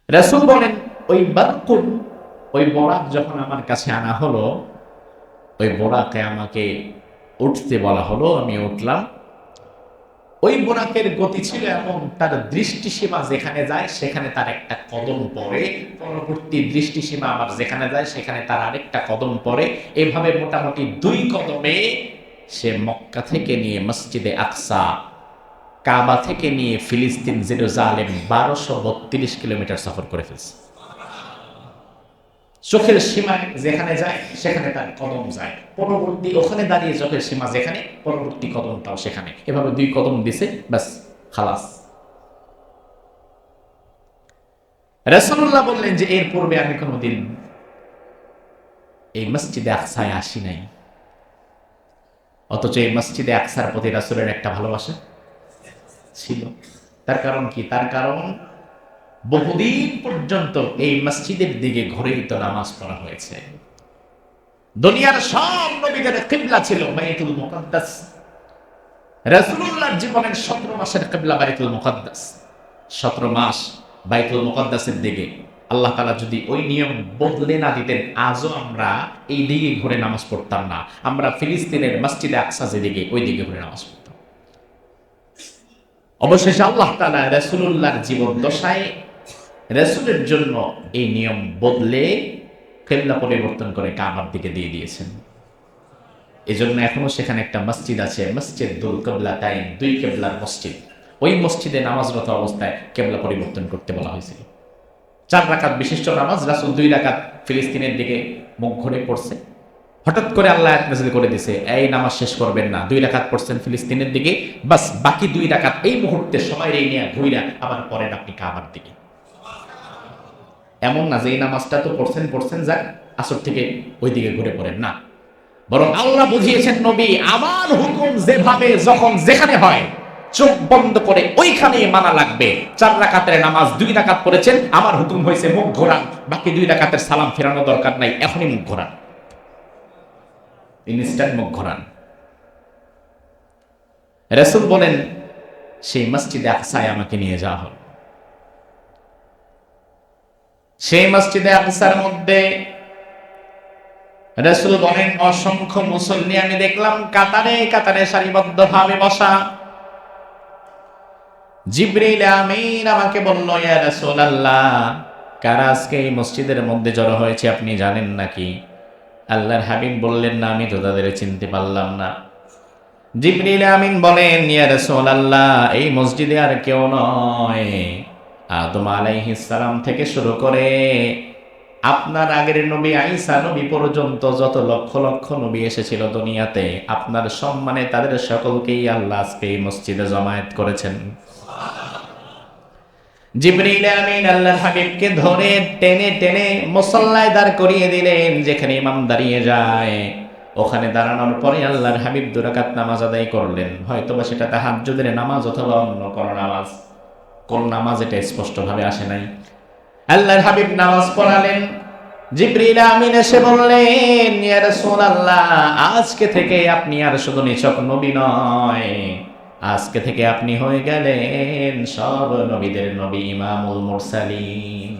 রাসূল বলেন, ওই বারকুন, ওই বোরাক যখন আমার কাছে আনা হলো, ওই বোরাকে আমাকে উঠতে বলা হলো, আমি উঠলাম। ওই বোরাকের গতি ছিল এমন, তার দৃষ্টিসীমা যেখানে যায় সেখানে তার একটা কদম পড়ে, পরবর্তী দৃষ্টিসীমা আবার যেখানে যায় সেখানে তার আরেকটা কদম পড়ে। এভাবে মোটামুটি 2 কদমে সে মক্কা থেকে নিয়ে মসজিদে আকসা, কাবা থেকে নিয়ে ফিলিস্তিন জেরুজালেম 1232 কিলোমিটার সফর করে ফেলছে। চোখের সীমা যেখানে যায় সেখানে তার কদম যায়, পরবর্তী ওখানে দাঁড়িয়ে চোখের সীমা যেখানে, পরবর্তী কদমটাও সেখানে। এভাবে 2 কদম দিছে, ব্যাস, খালাস। রাসূলুল্লাহ বললেন যে এর পূর্বে আমি কোনোদিন এই মসজিদে আকসায় আসি নাই, অথচ এই মসজিদে আকসার প্রতি রাসূলের একটা ভালোবাসা ছিল। তার কারণ কি? তার কারণ বহুদিন পর্যন্ত এই মসজিদের দিকে ঘুরেই তো নামাজ পড়া হয়েছে। দুনিয়ার সব নবীদের কিবলা ছিল বাইতুল মুকাদ্দাস। রাসূলুল্লাহর জীবনের 17 মাসের কিবলা বাইতুল মুকাদ্দাস। 17 মাস বাইতুল মুকাদ্দাসের দিকে। আল্লাহ তাআলা যদি ওই নিয়ম বদলে না দিতেন, আজও আমরা এই দিকে ঘুরে নামাজ পড়তাম না। আমরা ফিলিস্তিনের মসজিদে আকসা যেদিকে, ওই দিকে ঘুরে নামাজ পড়তাম। অবশেষে আল্লাহ তাআলা রাসূলুল্লাহর জীবন দশায় রাসূলের জন্য এই নিয়ম বদলে কিবলা পরিবর্তন করে কাবার দিকে দিয়ে দিয়েছেন। এজন্য এখনো সেখানে একটা মসজিদ আছে, মসজিদ দুল কিবলাতাইন, 2 কিবলার মসজিদ। ওই মসজিদে নামাজরত অবস্থায় কিবলা পরিবর্তন করতে বলা হয়েছিল। 4 রাকাত বিশিষ্ট নামাজ, রাসূল 2 রাকাত ফিলিস্তিনের দিকে মুখ ঘুরে পড়ছে। হঠাৎ করে আল্লাহ আয়াত নাযিল করে দিয়েছে, এই নামাজ শেষ করবেন না, 2 রাকাত পড়ছেন ফিলিস্তিনের দিকে, বাস বাকি 2 রাকাত এই মুহূর্তে সময় নিয়ে ঘুইরা আবার পড়েন আপনি কাবার দিকে। এমন না যে এই নামাজটা তো পড়ছেন যাক, আসর থেকে ওই দিকে ঘুরে পড়েন না, বরং আল্লাহ বুঝিয়েছেন নবী, আমার হুকুম যেভাবে যখন যেখানে হয় চোখ বন্ধ করে ওইখানেই মানা লাগবে। 4 রাকাতের নামাজ 2 রাকাত পড়েছেন, আমার হুকুম হয়েছে মুখ ঘোরান, বাকি 2 রাকাতের সালাম ফেরানো দরকার নাই, এখনই মুখ ঘোরান, ইনস্ট্যান্ট মুখ ঘোরান। রাসূল বলেন, সেই মসজিদে আকসায় আমাকে নিয়ে যাওয়া হল। সেই মসজিদে আকসার মধ্যে রাসূল বলেন, অসংখ্য মুসল্লি আমি দেখলাম কাতারে কাতারে সারিবদ্ধভাবে বসা। জিবরিল আমিন আমাকে বলল, ইয়া রাসূলুল্লাহ, কারা আজকে এই মসজিদের মধ্যে জড়ো হয়েছে আপনি জানেন নাকি? আল্লাহর হাবিব বললেন, না, আমি তো তাদের চিনতে পারলাম না। জিবরিল আমিন বলেন, ইয়া রাসূলুল্লাহ, এই মসজিদে আর কেউ নয়, আদম আলাইহিস সালাম থেকে শুরু করে আপনার আগের নবী ঈসা নবী পর্যন্ত যত লক্ষ লক্ষ নবী এসেছিল দুনিয়াতে, আপনার সম্মানে তাদের সকলকেই আল্লাহ আজকে এই মসজিদে জমায়েত করেছেন। জিবরিল আমিন আল্লাহর হাবিবকে ধরে টেনে টেনে মুসল্লায় দাঁড় করিয়ে দিলেন, যেখানে ইমাম দাঁড়িয়ে যায় ওখানে দাঁড়ানোর পরে আল্লাহর হাবিব 2 রাকাত নামাজ আদায় করলেন। হয়তোবা সেটা তাহাজ্জুদের নামাজ অথবা অন্য কোনো নামাজ, কোন নামাজ এটা স্পষ্টভাবে আসে নাই। আল্লাহর হাবিব নামাজ পড়ালেন। জিবরিল আমিন এসে বললেন, ইয়া রাসূলুল্লাহ, আজকে থেকে আপনি আর শুধু নিছক নবী নয়, আজকে থেকে আপনি হয়ে গেলেন সব নবীদের নবী, ইমামুল মুরসালিন।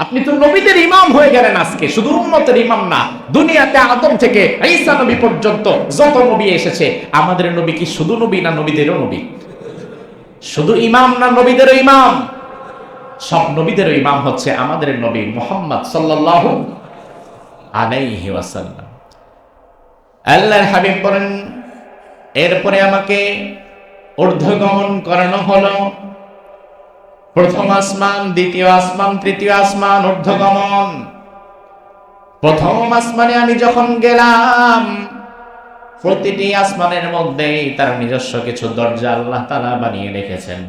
আপনি তো নবীদের ইমাম হয়ে গেলেন আজকে, শুধু উম্মতের ইমাম না, দুনিয়াতে আদম থেকে ঈসা নবী পর্যন্ত যত নবী এসেছে, আমাদের নবী কি শুধু নবী না নবীদেরও নবী? শুধু ইমাম না নবীদেরও ইমাম? সব নবীদেরও ইমাম হচ্ছে আমাদের নবী মুহাম্মদ সাল্লাল্লাহু আলাইহি ওয়াসাল্লাম। আল্লাহর হাবিব বলেন, এরপরে আমাকে ঊর্ধ্বগমন করানো হলো। প্রথম আসমান, দ্বিতীয় আসমান, তৃতীয় আসমান, ঊর্ধ্বগমন। প্রথম আসমানে আমি যখন গেলাম, প্রতিটি আসমানের মধ্যেই তার নিজস্ব কিছু দরজা আল্লাহ তাআলা বানিয়ে রেখেছেন।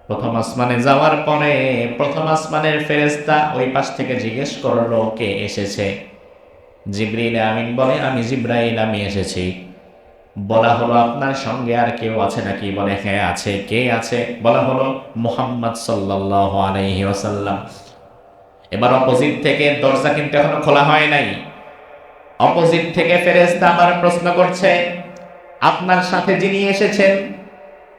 প্রথম আসমানে যাওয়ার পরে প্রথম আসমানের ফেরেশতা ওই পাশ থেকে জিজ্ঞেস করলো, কে এসেছে? জিবরিল আমিন বলে, আমি জিব্রাইল, আমি এসেছি। বলা হলো, আপনার সঙ্গে আর কেউ আছে নাকি? বলে, হ্যাঁ আছে। কে আছে? বলা হলো, মুহাম্মদ সাল্লাল্লাহু আলাইহি ওয়াসাল্লাম। এবার অপোজিট থেকে, দরজা কিন্তু এখনো খোলা হয় নাই, অপোজিট থেকে ফেরেশতা আবার প্রশ্ন করছে, আপনার সাথে যিনি এসেছেন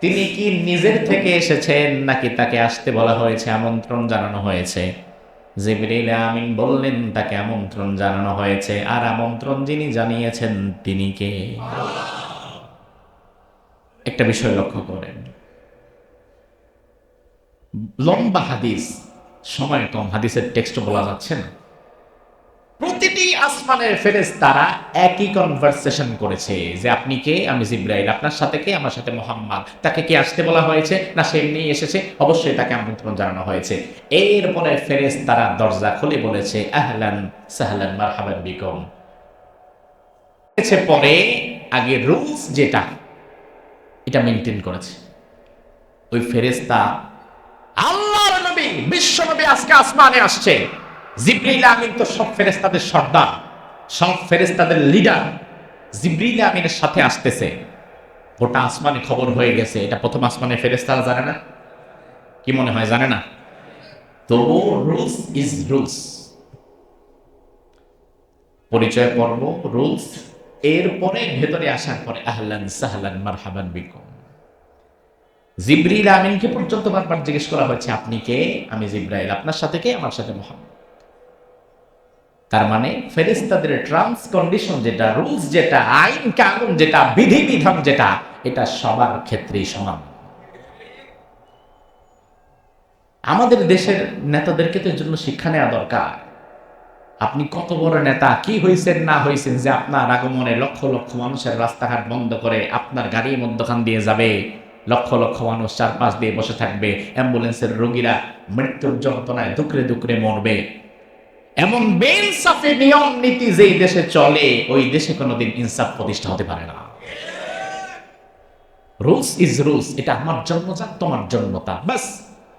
তিনি কি নিজের থেকে এসেছেন নাকি তাকে আসতে বলা হয়েছে, আমন্ত্রণ জানানো হয়েছে? জিবরিল আমিন বললেন তাকে আমন্ত্রণ জানানো হয়েছে। আর আমন্ত্রণ যিনি জানিয়েছেন তিনি কে? একটা বিষয় লক্ষ্য করেন, লম্বা হাদিস, সময় কম, হাদিসের টেক্সট বলা যাচ্ছে না। প্রতিটি আসমানের ফেরেশতারা একই কনভারসেশন করেছে যে আপনি কে? আমি জিবরাইল। আপনার সাথে কে? আমার সাথে মুহাম্মদ। তাকে কি আসতে বলা হয়েছে না সে এমনি এসেছে? অবশ্যই তাকে আমন্ত্রণ জানানো হয়েছে। এরপরে ফেরেশতারা দরজা খুলে বলেছে আহলান সাহলান মারহাবান বিকুম। পরে আগে রুলস যেটা এটা মেনটেন করেছে ওই ফেরেশতা। আল্লাহর নবী, বিশ্ব নবী আজকে আসমানে আসছে। জিবরিল আমিন তো সব ফেরেশতাদের সর্দার, সব ফেরেশতাদের লিডার। জিবরিল আমিনের সাথে আসতেছে, গোটা আসমানে খবর হয়ে গেছে। এটা প্রথম আসমানে ফেরেশতারা জানে না? কি মনে হয় জানে না? তো রুলস ইজ রুলস, পরিচয় পর্ব, রুলস। এরপরে ভেতরে আসার পরে আহলান সাহলান মারহাবান বিকুম। জিবরিল আমিনকে পর্যন্ত বারবার জিজ্ঞেস করা হয়েছে আপনি কে? আমি জিবরাইল। আপনার সাথে কে? আমার সাথে মুহাম্মদ। তার মানে ফেরেশতাদের টার্মস কন্ডিশন যেটা, রুলস যেটা, আইন কানুন যেটা, বিধিবিধান যেটা, এটা সবার ক্ষেত্রেই সমান। আমাদের দেশের নেতাদেরকে তো এর জন্য শিক্ষা নেওয়া দরকার। আপনি কত বড় নেতা, কি হয়েছেন না হয়েছেন যে আপনার আগমনে লক্ষ লক্ষ মানুষের রাস্তাঘাট বন্ধ করে আপনার গাড়ির মধ্যখান দিয়ে যাবে, লক্ষ লক্ষ মানুষ চারপাশ দিয়ে বসে থাকবে, অ্যাম্বুলেন্সের রোগীরা মৃত্যুর যন্ত্রণায় দুকরে দুকরে মরবে। এমন বেইনসাফি নিয়ম নীতি যেই দেশে চলে, ওই দেশে কোনোদিন ইনসাফ প্রতিষ্ঠা হতে পারে না। রুলস ইজ রুলস, এটা আমার জন্মজাত, তোমার জন্মতা, বাস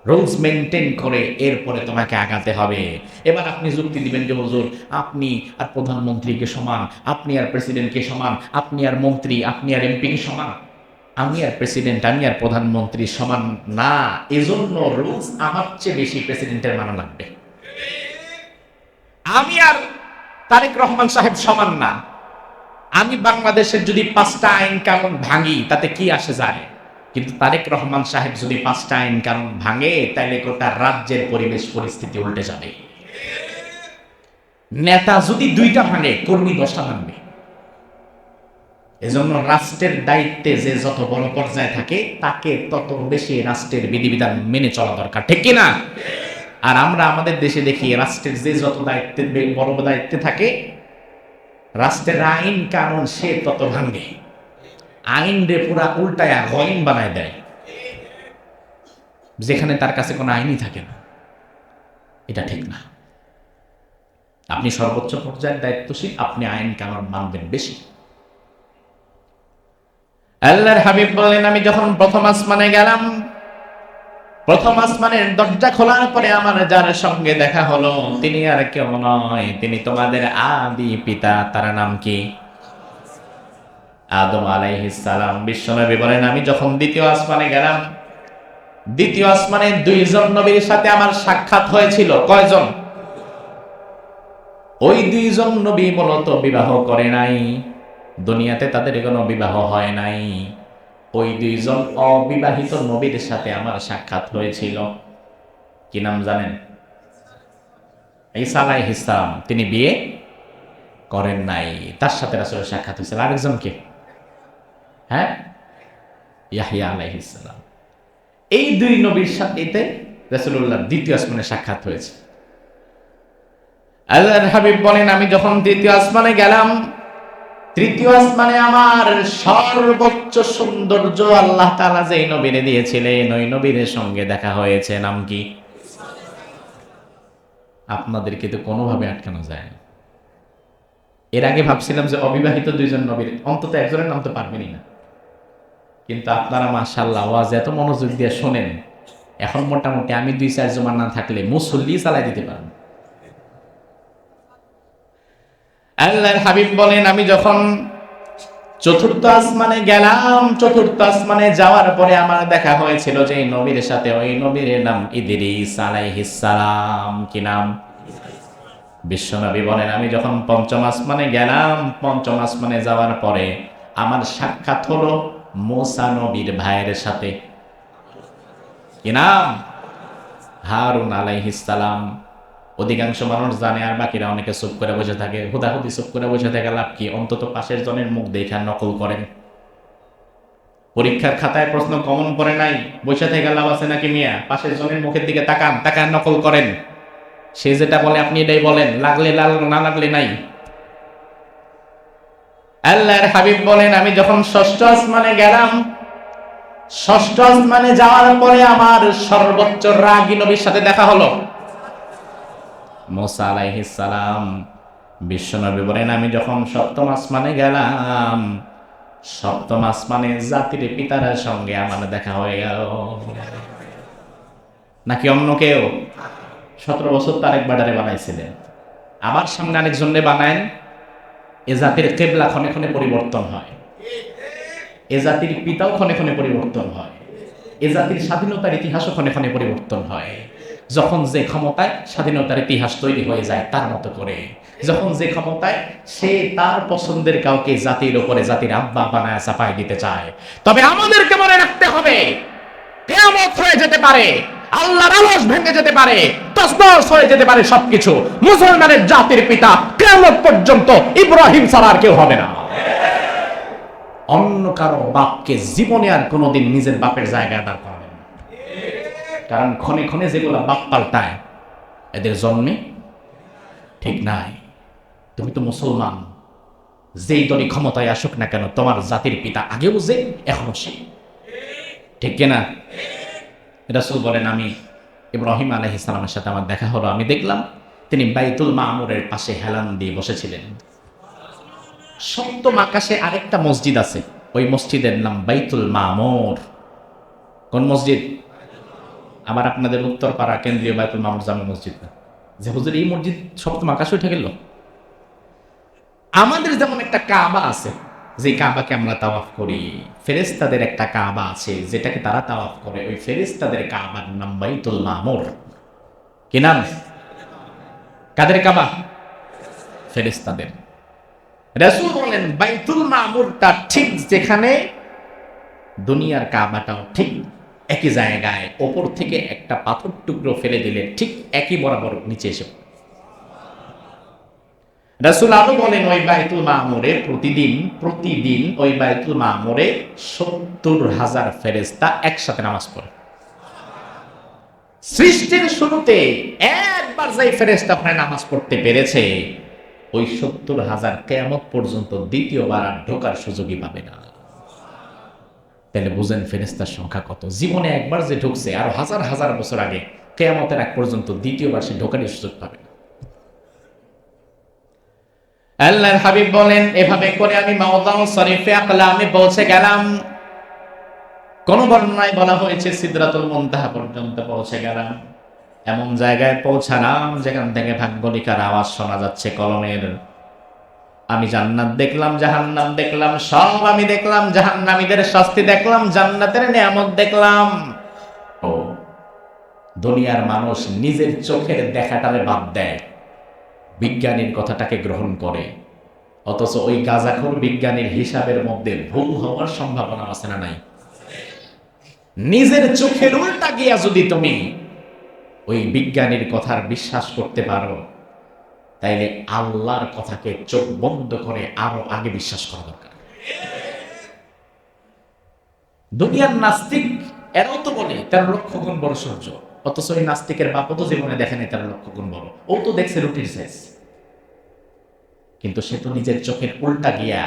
রুলস মেনটেন করে এরপরে তোমাকে আগাতে হবে। এবার আপনি যুক্তি দিবেন যে হুজুর আপনি আর প্রধানমন্ত্রীকে সমান, আপনি আর প্রেসিডেন্টকে সমান, আপনি আর মন্ত্রী, আপনি আর এমপিকে সমান। আমি আর প্রেসিডেন্ট, আমি আর প্রধানমন্ত্রী সমান না। এজন্য রুলস আমার চেয়ে বেশি প্রেসিডেন্টের মানা লাগবে। আমি আর তারেক রহমান সাহেব সমান না। আমি বাংলাদেশের যদি 5টা আইন কানুন ভাঙি তাতে কি আসে যায়, কিন্তু তারেক রহমান সাহেব যদি 5টা আইন কানুন ভাঙে তাইলে গোটা রাজ্যের পরিবেশ পরিস্থিতি উল্টে যাবে। নেতা যদি 2টা ভাঙে, কর্মী 10টা ভাঙবে। এজন্য রাষ্ট্রের দায়িত্বে যে যত বড় পর্যায়ে থাকে তাকে তত বেশি রাষ্ট্রের বিধিবিধান মেনে চলা দরকার, ঠিক কিনা? আর আমরা আমাদের দেশে দেখি রাষ্ট্রের যে যত দায়িত্বে বড় দায়িত্বে থাকে, রাষ্ট্রের আইন কানুন সে তত ভাঙে, আইন রে পুরা উল্টায়া গয়ন বানায় দেয়, যেখানে তার কাছে কোনো আইনই থাকে না। এটা ঠিক না। আপনি সর্বোচ্চ পর্যায়ের দায়িত্বশীল, আপনি আইন কানুন মানবেন বেশি। আল্লাহর হাবিব বলেন আমি যখন প্রথম আসমানে গেলাম, প্রথম আসমানের দরজা খোলার পরে আমার যার সঙ্গে দেখা হলো তিনি আর কেউ নয়, তিনি তোমাদের আদি পিতা। তার নাম কি? আদম আলাইহিস সালাম। বিশ্বনবী বলেন আমি যখন দ্বিতীয় আসমানে গেলাম, দ্বিতীয় আসমানে 2জন নবীর সাথে আমার সাক্ষাৎ হয়েছিল। কয়জন? ওই 2জন নবী মূলত বিবাহ করে নাই, দুনিয়াতে তাদের কোনো বিবাহ হয় নাই। ওই 2জন অবিবাহিত নবীর সাথে আমার সাক্ষাৎ হয়েছিল। কি নাম জানেন? ঈসা আলাইহিস সালাম, তিনি বিয়ে করেন নাই, তার সাথে রাসূলের সাক্ষাৎ হয়েছিল। আরেকজন কে? হ্যাঁ, ইয়াহইয়া আলাইহিস সালাম। এই 2 নবীর সাথে রাসূলুল্লাহর দ্বিতীয় আসমানে সাক্ষাৎ হয়েছে। আল্লাহর হাবিব বলেন আমি যখন দ্বিতীয় আসমানে গেলাম, তৃতীয় আসমানে আমার সর্বোচ্চ সৌন্দর্য আল্লাহ তাআলা যেই নবীরে দিয়েছিলেন ওই নবীর সঙ্গে দেখা হয়েছে। নাম কি? আপনাদেরকে তো কোনোভাবে আটকানো যায় না। এর আগে ভাবছিলাম যে অবিবাহিত 2জন নবীর অন্তত একজনের নাম তো পারবেনই না, কিন্তু আপনারা মাশাআল্লাহ ওয়াজ এত মনোযোগ দিয়ে শোনেন, এখন মোটামুটি আমি 2-4 জমান না থাকলে মুসল্লি চালাই দিতে পারেন। আল্লাহর হাবিব বলেন আমি যখন চতুর্থ আসমানে গেলাম, চতুর্থ আসমানে যাওয়ার পরে আমার দেখা হয়েছিল যে নবীর সাথে, ওই নবীর নাম ইদ্রিস আলাইহিস সালাম। কি নাম? বিশ্বনবী বলেন আমি যখন পঞ্চম আসমানে গেলাম, পঞ্চম আসমানে যাওয়ার পরে আমার সাক্ষাৎ হলো মুসা নবীর ভাইয়ের সাথে। কি নাম? হারুন আলাইহিস সালাম। অধিকাংশ মানুষ জানে আর বাকিরা অনেকে চুপ করে বসে থাকে। হুদাহুদি চুপ করে বসে থাকে লাভ কি? অন্তত পাশের জনের মুখ দেখে নকল করেন। পরীক্ষার খাতায় প্রশ্ন কমন পড়ে নাই, বসে থেকে লাভ আছে নাকি মিয়া? পাশের জনের মুখের দিকে তাকান, তাকান নকল করেন। সে যেটা বলে আপনি এটাই বলেন, লাগলে লাল না লাগলে নাই। আল্লাহর হাবিব বলেন, আমি যখন ষষ্ঠ আসমানে গেলাম, ষষ্ঠ আসমানে যাওয়ার পরে আমার সর্বোচ্চ রাগী নবীর সাথে দেখা হলো, মুসা আলাইহিস সালাম। বিশ্বনবী বলেন, আমি যখন সপ্তম আসমানে গেলাম, সপ্তম আসমানে জাতির পিতার সঙ্গে আমার দেখা হয়ে গেল। নাকি অন্য কেউ? 17 বছর তারেক বাডারে বানাইছিলেন, আবার সামনে আরেকজনে বানায়েন। এ জাতির কেবলা ক্ষণে ক্ষণে পরিবর্তন হয়, এ জাতির পিতাও ক্ষণে ক্ষণে পরিবর্তন হয়, এ জাতির স্বাধীনতার ইতিহাসও ক্ষণে ক্ষণে পরিবর্তন হয়। যখন যে ক্ষমতায় স্বাধীনতার ইতিহাস তৈরি হয়ে যায় তার মতো করে, যখন যে ক্ষমতায় সে তার পছন্দের কাউকে জাতির উপরে জাতির আব্বা বানায় চাপায় দিতে চায়। তবে আমাদেরকে মনে রাখতে হবে, কিয়ামত হয়ে যেতে পারে, আল্লাহর আরশ ভেঙে যেতে পারে, তসনস হয়ে যেতে পারে সবকিছু। মুসলমানের জাতির পিতা কিয়ামত পর্যন্ত ইব্রাহিম ছাড়া আর কেউ হবে না। অন্য কারো বাপকে জীবনে আর কোনোদিন নিজের বাপের জায়গায় দাঁড় করাবেন না। কারণ ক্ষণে ক্ষণে যেগুলো বাপ পাল্টায়, এদের জন্মে ঠিক নাই। তুমি তো মুসলমান, যেই দলই ক্ষমতায় আসুক না কেন, তোমার জাতির পিতা আগেও যে এখনো সে, ঠিক কিনা? রাসূল বলেন, আমি ইব্রাহিম আলাইহিস সালামের সাথে আমার দেখা হলো। আমি দেখলাম তিনি বাইতুল মামুরের পাশে হেলান দিয়ে বসেছিলেন। সপ্তম আকাশে আরেকটা মসজিদ আছে, ওই মসজিদের নাম বাইতুল মামুর। কোন মসজিদ? আবার আপনাদের উত্তরপাড়া কেন্দ্রীয় বাইতুল মামুর জামে মসজিদ না। যে হুজুর এই মসজিদ সপ্তম আকাশে উঠে গেল? আমাদের যেমন একটা কাবা আছে, যে কাবাকে আমরা তাওয়াফ করি, ফেরেশতাদের একটা কাবা আছে যেটাকে তারা তাওয়াফ করে। ওই ফেরেশতাদের কাবার নাম বাইতুল মামুর। কি নাম? কাদের কাবা? ফেরেশতাদের। রাসূল বলেন, বাইতুল মামুরটা ঠিক যেখানে দুনিয়ার কাবাটাও ঠিক একই জায়গায়, ওপর থেকে একটা পাথর টুকরো ফেলে দিলে ঠিক একই বরাবর নিচে এসে। রাসূল আরো বলেন, ওই বাইতুল মামুরে প্রতিদিন ওই বাইতুল মামুরে ৭০,০০০ ফেরেশতা একসাথে নামাজ পড়ে। সৃষ্টির শুরুতে একবার যেই ফেরেশতা ওখানে নামাজ পড়তে পেরেছে, ওই ৭০,০০০ কিয়ামত পর্যন্ত দ্বিতীয়বার আর ঢোকার সুযোগই পাবে না। তাহলে বুঝেন ফেরেশতার সংখ্যা কত। জীবনে একবার যে ঢুকছে, আর হাজার হাজার বছর আগে কিয়ামতের আগ পর্যন্ত দ্বিতীয়বার সে ঢোকারই সুযোগ পাবে না। আল্লাহর হাবিব বলেন, এভাবে করে আমি মাওদাউ শরীফে আকলামে পৌঁছে গেলাম। কোন বর্ণনায় বলা হয়েছে সিদরাতুল মুনতাহা পর্যন্ত পৌঁছে গেলাম। এমন জায়গায় পৌঁছালাম যেখান থেকে ভাগ্যলিকার আওয়াজ শোনা যাচ্ছে কলমের। আমি জান্নাত দেখলাম, জাহান্নাম দেখলাম, সব আমি দেখলাম। জাহান্নামীদের শাস্তি দেখলাম, জান্নাতের নিয়ামত দেখলাম। ও দুনিয়ার মানুষ নিজের চোখের দেখাটারে বাদ দেয়, বিজ্ঞানীর কথাটাকে গ্রহণ করে। অথচ ওই গাঁজাখোর বিজ্ঞানীর হিসাবের মধ্যে ভুল হওয়ার সম্ভাবনা আছে না নাই? নিজের চোখের উল্টা গিয়া যদি তুমি ওই বিজ্ঞানীর কথার বিশ্বাস করতে পারো, তাইলে আল্লাহর কথাকে চোখ বন্ধ করে আরো আগে বিশ্বাস করা দরকার। দুনিয়ার নাস্তিক এরাও তো বলে 13 লক্ষ গুণ বড় সূর্য, অথচ ওই নাস্তিকের বাপও তো জীবনে দেখেনি 13 লক্ষ গুণ বড়। ও তো দেখছে রুটির সাইজ, কিন্তু সে তো নিজের চোখের উল্টা গিয়া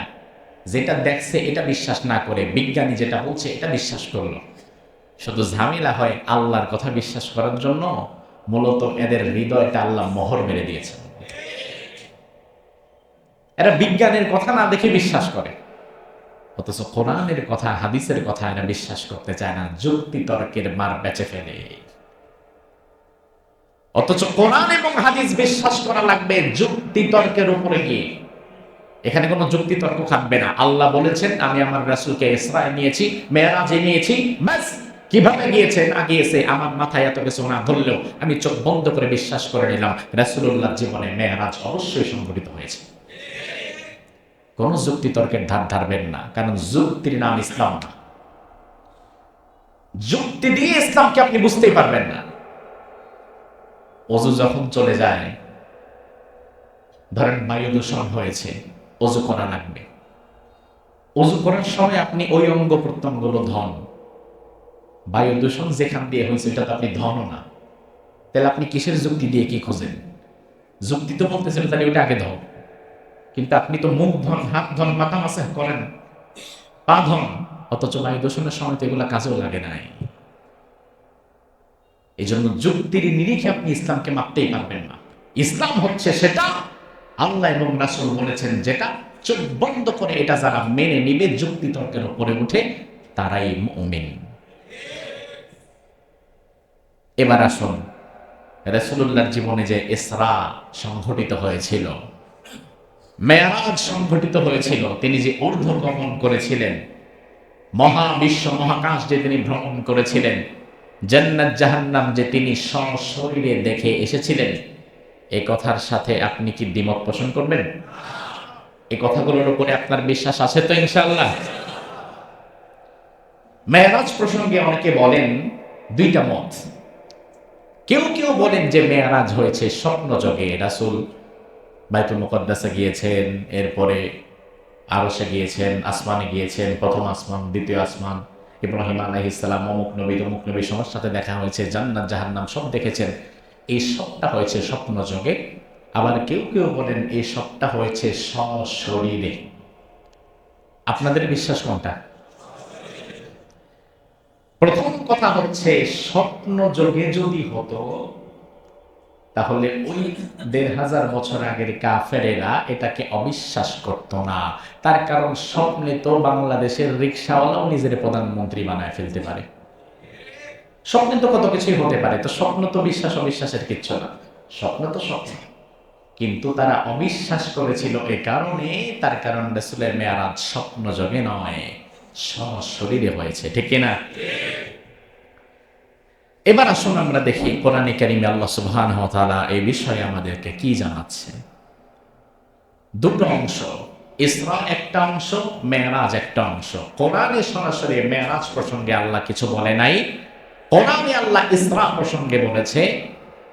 যেটা দেখছে এটা বিশ্বাস না করে বিজ্ঞানী যেটা বলছে এটা বিশ্বাস করলো। শুধু ঝামেলা হয় আল্লাহর কথা বিশ্বাস করার জন্য, মূলত এদের হৃদয়টা আল্লাহ মোহর মেরে দিয়েছে। এরা বিজ্ঞানের কথা না দেখে বিশ্বাস করে, অথচ কোরআনের কথা হাদিসের কথা এরা বিশ্বাস করতে চায় না, যুক্তি তর্কের মার বেঁচে ফেলে। অথচ কোরআন এবং হাদিস বিশ্বাস করা লাগবে যুক্তি তর্কের উপরে গিয়ে। এখানে কোনো যুক্তি তর্ক থাকবে না। আল্লাহ বলেছেন, আমি আমার রাসূলকে ইসরায়ে নিয়েছি, মেরাজে নিয়েছি, ব্যাস। কিভাবে গিয়েছে না গিয়েছে আমার মাথায় এত কিছু না ধরলেও আমি চোখ বন্ধ করে বিশ্বাস করে নিলাম রাসূলুল্লাহর জীবনে মেরাজ অবশ্যই সংঘটিত হয়েছে। কোন যুক্তি তর্কের ধার ধারবেন না, কারণ যুক্তির নাম ইসলাম না। যুক্তি দিয়ে ইসলামকে আপনি বুঝতেই পারবেন না। ওযু যখন চলে যায়, ধরেন বায়ু দূষণ হয়েছে, ওযু করা লাগবে। ওযু করার সময় আপনি ওই অঙ্গ প্রত্যঙ্গগুলো ধন, বায়ু দূষণ যেখান দিয়ে হয়েছে এটা তো আপনি ধনও না, তাহলে আপনি কিসের যুক্তি দিয়ে কি খোঁজেন? যুক্তি তো বলতেছিল তাহলে ওইটা আগে ধন, কিন্তু আপনি তো মুখ ধন, হাত ধন, মাথা মাসাহ করেন, পা ধন, অথচ বায়ু দূষণের সময় তো এগুলা কাজেও লাগে নাই। এই জন্য যুক্তির নিরিখে আপনি ইসলামকে মাপতেই পারবেন না। ইসলাম হচ্ছে সেটা আল্লাহ এবং রাসূল বলেছেন, যেটা চোখ বন্ধ করে এটা যারা মেনে নিবে, যুক্তি তর্কের উপরে উঠে, তারাই মুমিন। এবার আসুন, রাসূলুল্লাহর জীবনে যে ইসরা সংঘটিত হয়েছিল, মেরাজ সংঘটিত হয়েছিল, তিনি যে ঊর্ধ্বগমন করেছিলেন, মহাবিশ্ব মহাকাশ যে তিনি ভ্রমণ করেছিলেন, জান্নাত জাহান্নাম যে তিনি সশরীরে দেখে এসেছিলেন, এই কথার সাথে আপনি কি দ্বিমত পোষণ করবেন? এই কথাগুলোর উপরে আপনার বিশ্বাস আছে তো ইনশাআল্লাহ? মেরাজ প্রসঙ্গে অনেকে বলেন দুইটা মত। কেউ কেউ বলেন যে মেরাজ হয়েছে স্বপ্ন যোগে, রাসূল বাইতুল মুকদ্দাসে গিয়েছেন, এরপরে আরশে গিয়েছেন, আসমানে গিয়েছেন, প্রথম আসমান, দ্বিতীয় আসমান, ইব্রাহিম আলাইহিস সালাম, অমুক নবী তমুক নবী সবার সাথে দেখা হয়েছে, জান্নাত জাহান্নাম সব দেখেছেন। এই সবটা হয়েছে স্বপ্ন যোগে। আবার কেউ কেউ বলেন এই সবটা হয়েছে সশরীরে। আপনাদের বিশ্বাস কোনটা? প্রথম কথা হচ্ছে, স্বপ্ন যোগে যদি হতো তাহলে ওই ১৫০০ বছর আগের কাফেরেরা এটাকে অবিশ্বাস করত না। তার কারণ স্বপ্নে তো বাংলাদেশের রিকশাওয়ালাও নিজের প্রধানমন্ত্রী বানায় ফেলতে পারে। স্বপ্নে তো কত কিছুই হতে পারে, তো স্বপ্ন তো বিশ্বাস অবিশ্বাসের কিচ্ছু না, স্বপ্ন তো স্বপ্ন। কিন্তু তারা অবিশ্বাস করেছিল এই কারণে, তার কারণ রাসূলের মেরাজ স্বপ্ন যোগে নয়, সশরীরে হয়েছে, ঠিক কিনা? এবার আসুন আমরা দেখি কোরআনে কারিমে আল্লাহ সুবহানাহু ওয়া তাআলা এই বিষয়ে আমাদেরকে কি জানাচ্ছে। দুটো অংশ, ইসরা একটা অংশ, মেরাজ একটা অংশ। কোরআনে সরাসরি মেরাজ প্রসঙ্গে আল্লাহ কিছু বলে নাই, কোরআনে আল্লাহ ইসরা প্রসঙ্গে বলেছে।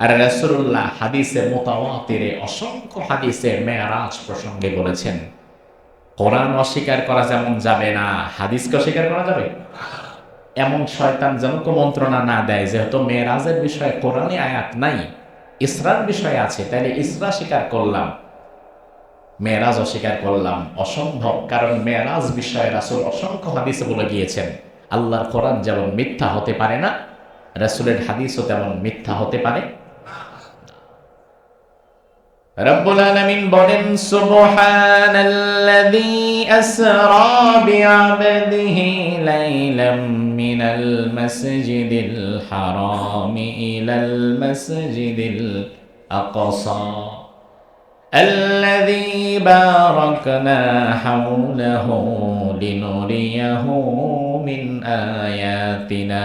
আর রাসূলুল্লাহ হাদিসে মুতাওয়াতিরে অসংখ্য হাদিসে মেরাজ প্রসঙ্গে বলেছেন। কোরআন অস্বীকার করা যেমন যাবে না, হাদিসকে অস্বীকার করা যাবে? এমন শয়তান যেন কুমন্ত্রণা না দেয় যেহেতু মেরাজের বিষয়ে কোরআনে আয়াত নাই, ইসরার বিষয়ে আছে, তাহলে ইসরা স্বীকার করলাম, মেরাজ অস্বীকার করলাম, অসম্ভব। কারণ মেরাজ বিষয়ে রাসূল অসংখ্য হাদিসে বলে গিয়েছেন। আল্লাহর কোরআন যেমন মিথ্যা হতে পারে না, রাসূলের হাদিসও তেমন মিথ্যা হতে পারে। রব্বুল আলামিন বলেন, সুবহানাল্লাযী আসরা বিআবদিহি লাইলাম মিনাল মাসজিদিল হারামি ইলাল মাসজিদিল আকসা আল্লাযী বারাকনা হাওলাহু লিনুরিয়াহু মিন আয়াতিনা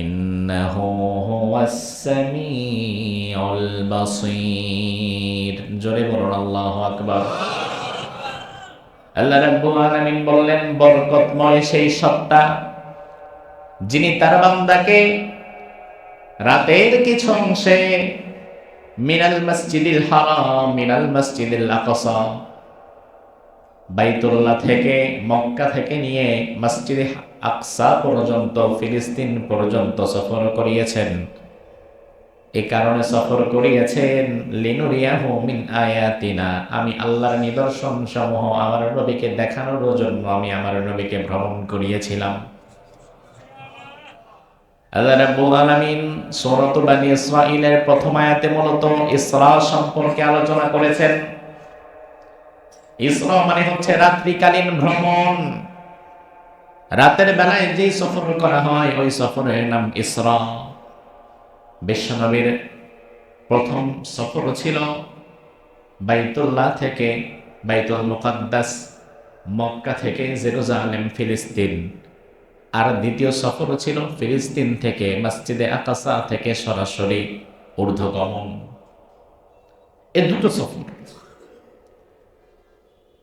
ইন্নাহু হুয়াস সামিউল বাসীর। জোরে বলুন আল্লাহু আকবার। আল্লাহ রাব্বুল আলামিন বললেন, বরকতময় সেই সত্তা যিনি তার বান্দাকে রাতের কিছু অংশে মিনাল মসজিদিল হারাম মিনাল মসজিদিল আকসা, বাইতুল্লাহ থেকে, মক্কা থেকে নিয়ে মসজিদে আকসা পর্যন্ত, ফিলিস্তিন পর্যন্ত সফর করিয়েছেন। এই কারণে সফর করিয়েছেন, লিনুরিয়াহু মিন আয়াতিনা, আমি আল্লাহর নিদর্শন সমূহ আমার নবীকে দেখানোর জন্য আমি আমার নবীকে ভ্রমণ করিয়েছিলাম। আল্লাহ রাব্বুল আলামিন সূরা বানী ইসরাঈলের প্রথম আয়াতে মূলত ইসরা সম্পর্কে আলোচনা করেছেন। ইসরা মানে হচ্ছে রাত্রিকালীন ভ্রমণ। রাতের বেলায় যে সফর করা হয় ওই সফরের নাম ইসরা। বিশ্বনবীর প্রথম সফর ছিল বাইতুল্লাহ থেকে বাইতুল মুকাদ্দাস, মক্কা থেকে জেরুজালেম ফিলিস্তিন। আর দ্বিতীয় সফর ছিল ফিলিস্তিন থেকে মসজিদে আকসা থেকে সরাসরি ঊর্ধ্বগমন। এই দুটো সফর।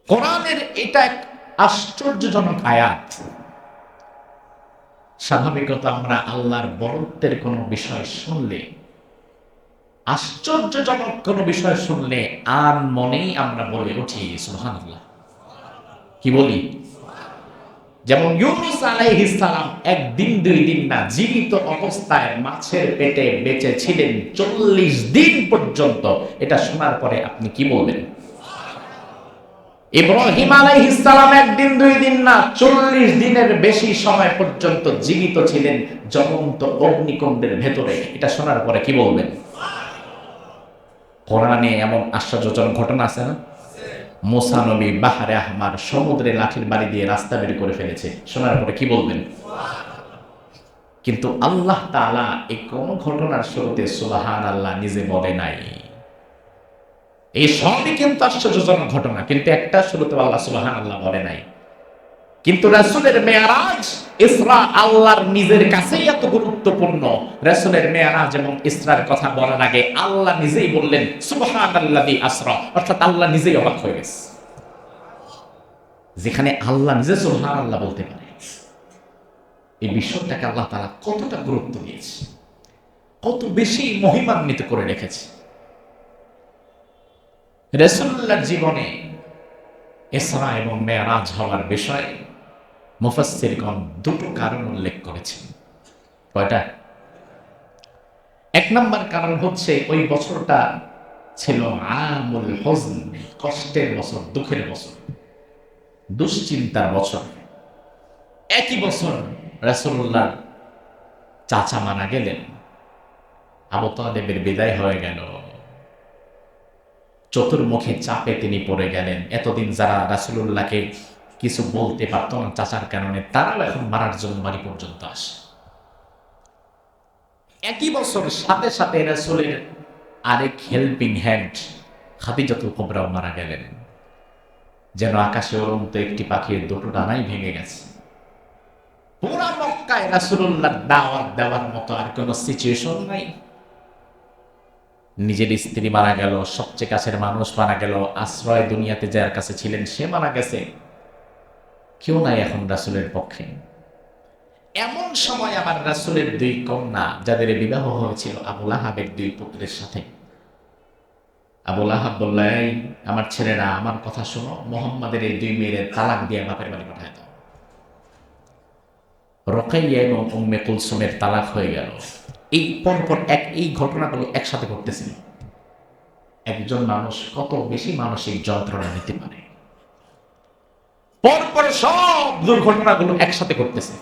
কোরআনের এটা এক আশ্চর্যজনক আয়াত। স্বাভাবিকত আমরা আল্লাহর বরত্বের কোনো বিষয় শুনলে, আশ্চর্যজনক কোনো বিষয় শুনলে আর মনেই আমরা বলে উঠি সুবহানাল্লাহ। কি বলি? যেমন ইউনূস আলাইহিস সালাম একদিন দুই দিন না, জীবিত অবস্থায় মাছের পেটে বেঁচে ছিলেন ৪০ দিন পর্যন্ত। এটা শোনার পরে আপনি কি বলবেন? ইব্রাহিম আলাইহিস সালাম একদিন দুই দিন না, ৪০ দিনের বেশি সময় পর্যন্ত জীবিত ছিলেন জ্বলন্ত অগ্নিকুণ্ডের ভেতরে। এটা শোনার পরে কি বলবেন? কোরআনে এমন আশ্চর্যজনক ঘটনা আছে না? মুসা নবী বাহারে আহমার, সমুদ্রে লাঠির বাড়ি দিয়ে রাস্তা বের করে ফেলেছে। শোনার পরে কি বলবেন? কিন্তু আল্লাহ তাআলা এই কোন ঘটনার শুরুতে সুবহানাল্লাহ নিজে বলে নাই। এই সবই কিন্তু আশ্চর্যজনক ঘটনা, কিন্তু একটা শুরুতে আল্লাহ সুবহানাল্লাহ বলে নাই। কিন্তু রাসূলের মেরাজ, ইসরা আল্লাহর নিজের কাছেই এত গুরুত্বপূর্ণ। রাসূলের মেরাজ এবং ইসরার কথা বলার আগে আল্লাহ নিজেই বললেন সুবহানাল্লাযী আসরা, অর্থাৎ আল্লাহ নিজেই অবাক হয়ে গেছে। যেখানে আল্লাহ নিজে সুবহানাল্লাহ বলতে পারে, এই বিষয়টাকে আল্লাহ তাআলা কতটা গুরুত্ব দিয়েছে, কত বেশি মহিমান্বিত করে রেখেছে। রাসূলুল্লাহর জীবনে ইসরা এবং মেরাজ হওয়ার বিষয়ে মুফাসসিরগণ দুটো কারণ উল্লেখ করেছেন। কয়টা? এক নম্বর কারণ হচ্ছে ওই বছরটা ছিল আমুল হুজন, কষ্টের বছর, দুঃখের বছর, দুশ্চিন্তার বছর। একই বছর রাসূলুল্লাহ চাচা মারা গেলেন, আবু তালেবের বিদায় হয়ে গেল, চতুর্মুখে চাপে তিনি পড়ে গেলেন। এতদিন যারা রাসূলুল্লাহকে কিছু বলতে পারত না চাচার কারণে, তারাও এখন মারার জন্য বাড়ি পর্যন্ত আসে। একই বছর সাথে সাথে রাসূলের আরেক হেল্পিং হ্যান্ড খাদিজাতুল কুবরাও মারা গেলেন। যেন আকাশে উড়ন্ত একটি পাখির দুটো ডানাই ভেঙে গেছে। পুরা মক্কায় রাসূলুল্লাহর দাওয়াত দেওয়ার মতো আর কোনো সিচুয়েশন নাই। নিজের স্ত্রী মারা গেল, সবচেয়ে কাছের মানুষ মারা গেল, আশ্রয় দুনিয়াতে যার কাছে ছিলেন সে মারা গেছে, কেউ নাই এখন রাসূলের পক্ষে। এমন সময় আমার রাসূলের দুই কন্যা, যাদের বিবাহ হয়েছিল আবু লাহাবের দুই পুত্রের সাথে, আবু লাহাব বলল, এই আমার ছেলেরা আমার কথা শোনো, মুহাম্মাদের এই দুই মেয়ের তালাক দিয়ে বাপের বাড়ি পাঠায় দাও। রুকাইয়া এবং উম্মে কুলসুমের তালাক হয়ে গেল। এই পরপর এই ঘটনাগুলো একসাথে ঘটতেছিল। একজন মানুষ কত বেশি মানসিক যন্ত্রণা নিতে পারে, পরপর সব দুর্ঘটনাগুলো একসাথে ঘটতেছে।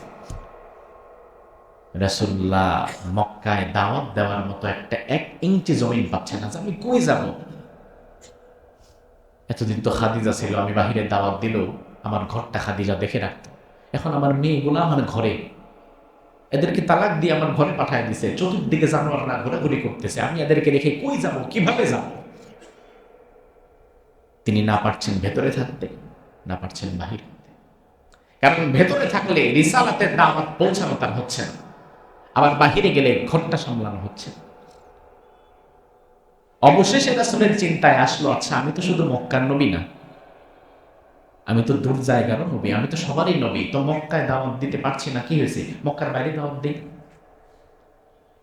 রাসূলুল্লাহ মক্কায় দাওয়াত দেওয়ার মতো একটা 1 ইঞ্চি জমিন পাচ্ছে না, যে আমি কই যাব। এতদিন তো খাদিজা ছিল, আমি বাহিরে দাওয়াত দিলেও আমার ঘরটা খাদিজা দেখে রাখতো। এখন আমার মেয়েগুলো আমার ঘরে, এদেরকে তালাক দিয়ে আমার ঘরে পাঠায় দিছে, চতুর্দিকে জানোয়াররা ঘোরাঘুরি করতেছে, আমি এদেরকে রেখে কই যাব, কিভাবে যাব। তিনি না পারছেন ভেতরে থাকতে, না পারছেন বাহির হতে। কারণ ভেতরে থাকলে রিসালাতের দাওয়াত পৌঁছানো তার হচ্ছে না, আবার বাহিরে গেলে ঘরটা সামলানো হচ্ছে। অবশেষে রাসূলের চিন্তায় আসলো, আচ্ছা আমি তো শুধু মক্কার নবী না, আমি তো দূর জায়গারও নবী, আমি তো সবারই নবী, তো মক্কায় দাওয়াত দিতে পারছি না, কি হয়েছে, মক্কার বাইরে দাওয়াত দিই।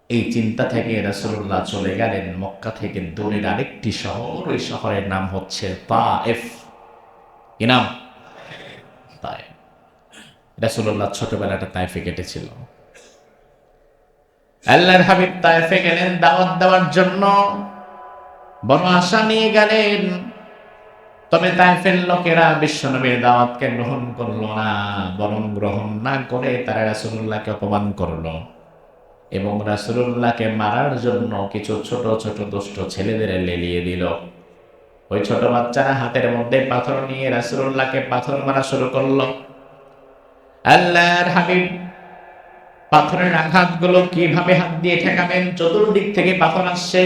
এই চিন্তা থেকে রাসূলুল্লাহ চলে গেলেন মক্কা থেকে দূরের আরেকটি শহর, ওই শহরের নাম হচ্ছে তায়েফ। কি নাম? তায়েফ। রাসূলুল্লাহ ছোটবেলাটা তায়েফে কেটেছিল। আল্লাহর হাবিব তায়েফে গেলেন দাওয়াত দেওয়ার জন্য, বড় আশা নিয়ে গেলেন। তবে তায়েফের লোকেরা বিশ্বনবীর দাওয়াতকে গ্রহণ করলো না, বরং গ্রহণ না করে তারা রাসূলুল্লাহকে অপমান করলো এবং রাসূলুল্লাহকে মারার জন্য কিছু ছোট ছোট দুষ্ট ছেলেদের লেলিয়ে দিল। ওই ছোট বাচ্চারা হাতের মধ্যে পাথর নিয়ে রাসূলুল্লাহকে পাথর মারা শুরু করলো। আল্লাহর হাবিব পাথরের আঘাতগুলো কিভাবে হাত দিয়ে ঠেকাবেন, চতুর্দিক থেকে পাথর আসছে।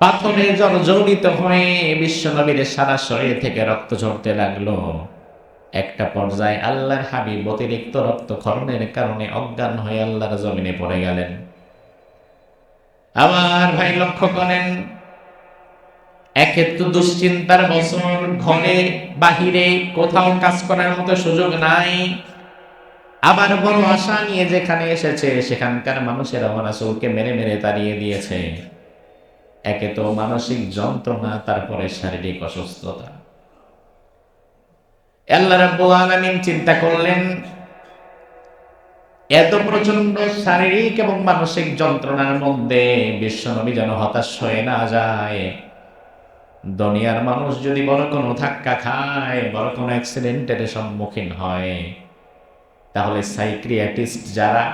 পাথরে জর্জরিত হয়ে বিশ্বনবীর সারা শরীর থেকে রক্ত ঝরতে লাগলো। একটা পর্যায়ে আল্লাহর হাবিব অতিরিক্ত রক্তক্ষরণের কারণে অজ্ঞান হয়ে আল্লাহর জমিনে পড়ে গেলেন। আমার ভাই লক্ষ্য করেন, একে তো দুশ্চিন্তার বছর, ঘরে বাহিরে কোথাও কাজ করার মতো সুযোগ নাই। আবার বড় আশা নিয়ে যেখানে এসেছে সেখানকার মানুষেরা রাসূলকে মেরে মেরে তাড়িয়ে দিয়েছে। একে তো মানসিক যন্ত্রণা, তারপরে শারীরিক অসুস্থতা। আল্লাহ রাব্বুল আলামিন চিন্তা করলেন, এত প্রচন্ড শারীরিক এবং মানসিক যন্ত্রণার মধ্যে বিশ্বনবী যেন হতাশ হয়ে না যায়। দুনিয়ার মানুষ যদি বড় কোনো ধাক্কা খায়, বড় কোনো অ্যাক্সিডেন্টের সম্মুখীন হয়, তাহলে সাইকিয়াট্রিস্ট যারা,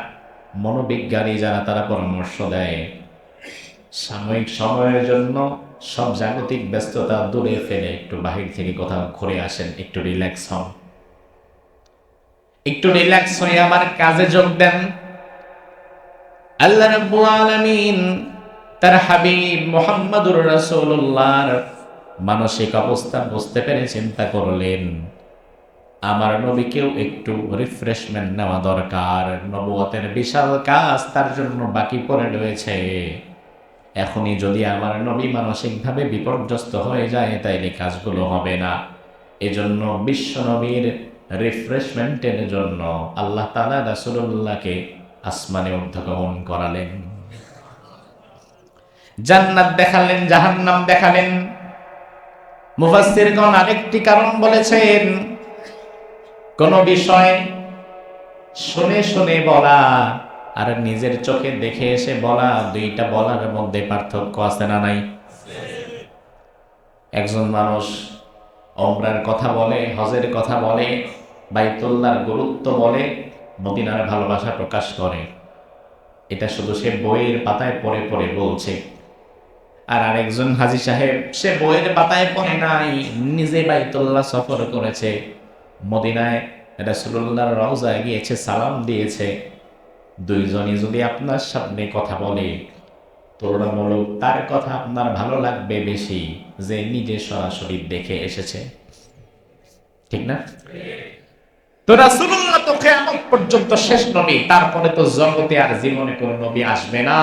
মনোবিজ্ঞানী যারা, তারা পরামর্শ দেয় সাময়িক সময়ের জন্য সব জাগতিক ব্যস্ততা দূরে ফেলে একটু বাহির থেকে কোথাও ঘুরে আসেন, একটু রিল্যাক্স হন, একটু রিল্যাক্স হয়ে আমার কাজে যোগ দেন। আল্লাহ রাব্বুল আলামিন তার হাবিব মুহাম্মদুর রাসূলুল্লাহর মানসিক অবস্থা বুঝতে পেরে চিন্তা করলেন, আমার নবীকেও একটু রিফ্রেশমেন্ট নেওয়া দরকার। নবুয়তের বিশাল কাজ তার জন্য বাকি পড়ে রয়েছে। এখনই যদি আমার নবী মানসিকভাবে বিপর্যস্ত হয়ে যায়, তাইলে কাজগুলো হবে না। এজন্য বিশ্ব নবীর রিফ্রেশমেন্টের জন্য আল্লাহ তাআলা রাসূলুল্লাহকে আসমানে ঊর্ধ্বগমন করালেন, জান্নাত দেখালেন, জাহান্নাম দেখালেন। মুফাসসিরগণ আরেকটি কারণ বলেছেন, কোন বিষয় শুনে শুনে বলা আর নিজের চোখে দেখে এসে বলা, দুইটা বলার মধ্যে পার্থক্য আছে না নাই? একজন মানুষ ওমরার কথা বলে, হজের কথা বলে, বাইতুল্লাহর গুরুত্ব বলে, মদিনার ভালোবাসা প্রকাশ করে, এটা শুধু সে বইয়ের পাতায় পড়ে পড়ে বলছে। আর আরেকজন হাজী সাহেব, সে বইয়ের পাতায় পড়ে নাই, নিজে বাইতুল্লাহ সফর করেছে, মদিনায় রাসূলুল্লাহর রওজায় গিয়েছে, সালাম দিয়েছে। দুইজনই যদি আপনার সামনে কথা বলে, তুলনামূলক তার কথা আপনার ভালো লাগবে বেশি, যে নিজে সরাসরি দেখে এসেছে। ঠিক না? তো রাসূলুল্লাহ তো কিয়ামত পর্যন্ত শেষ নবী, তারপরে তো জগতে আর জীবনে কোন নবী আসবে না।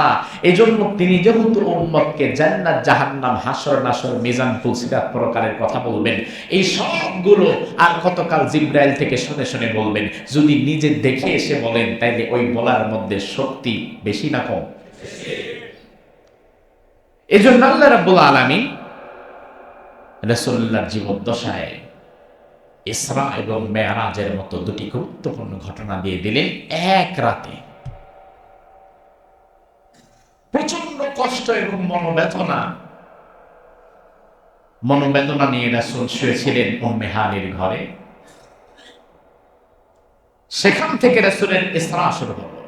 এজন্য তিনি যেহেতু উম্মতকে জান্নাত, জাহান্নাম, হাসর নাসর, মিজান, ফুলসিরাত প্রকারের কথা বলবেন, এই সবগুলো আর কতকাল জিবরাইল থেকে শুনে শুনে বলবেন। যদি নিজে দেখে এসে বলেন, তাইলে ওই বলার মধ্যে শক্তি বেশি না কম? এজন্য আল্লাহ রাব্বুল আলামিন রাসূলুল্লাহর জীবদ্দশায় ইসরা এবং মেরাজের মতো দুটি গুরুত্বপূর্ণ ঘটনা দিয়ে দিলেন এক রাতে। প্রচন্ড কষ্ট এবং মনোবেদনা নিয়ে রাসূল শুয়েছিলেন উম্মে হানির ঘরে। সেখান থেকে রাসূলের ইসরা শুরু হলো।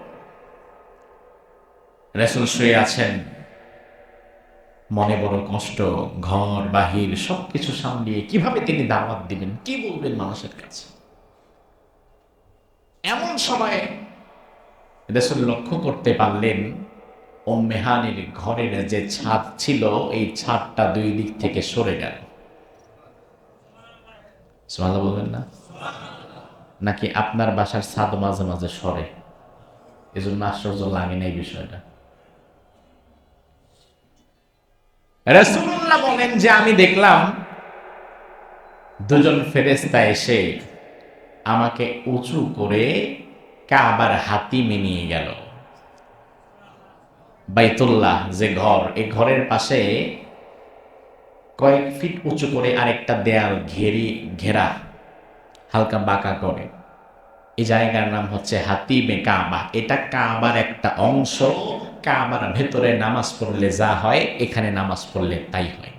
রাসূল শুয়ে আছেন, মনে বড় কষ্ট, ঘর বাহির সবকিছু সামলিয়ে কিভাবে তিনি দাওয়াত দিবেন, কি বলবেন মানুষের কাছে। এমন সময় রাসূল লক্ষ্য করতে পারলেন, উম্মে হানির ঘরের যে ছাদ ছিল, এই ছাদটা দুই দিক থেকে সরে গেল। সুবহানাল্লাহ বলবেন না? নাকি আপনার বাসার ছাদ মাঝে মাঝে সরে, এজন্য আশ্চর্য লাগে না এই বিষয়টা? রাসূলুল্লাহ বলেন যে আমি দেখলাম দুজন ফেরেশতা এসে আমাকে উঁচু করে কাবার হাতিমে নিয়ে গেল। বাইতুল্লাহ যে ঘর, এই ঘরের পাশে কয়েক ফিট উঁচু করে আরেকটা দেয়াল ঘেরা, হালকা বাঁকা করে। এই জায়গার নাম হচ্ছে হাতিমে কাবা। এটা কাবার একটা অংশ। কাবার ভেতরে নামাজ পড়লে যা হয়, এখানে নামাজ পড়লে তাই হয়।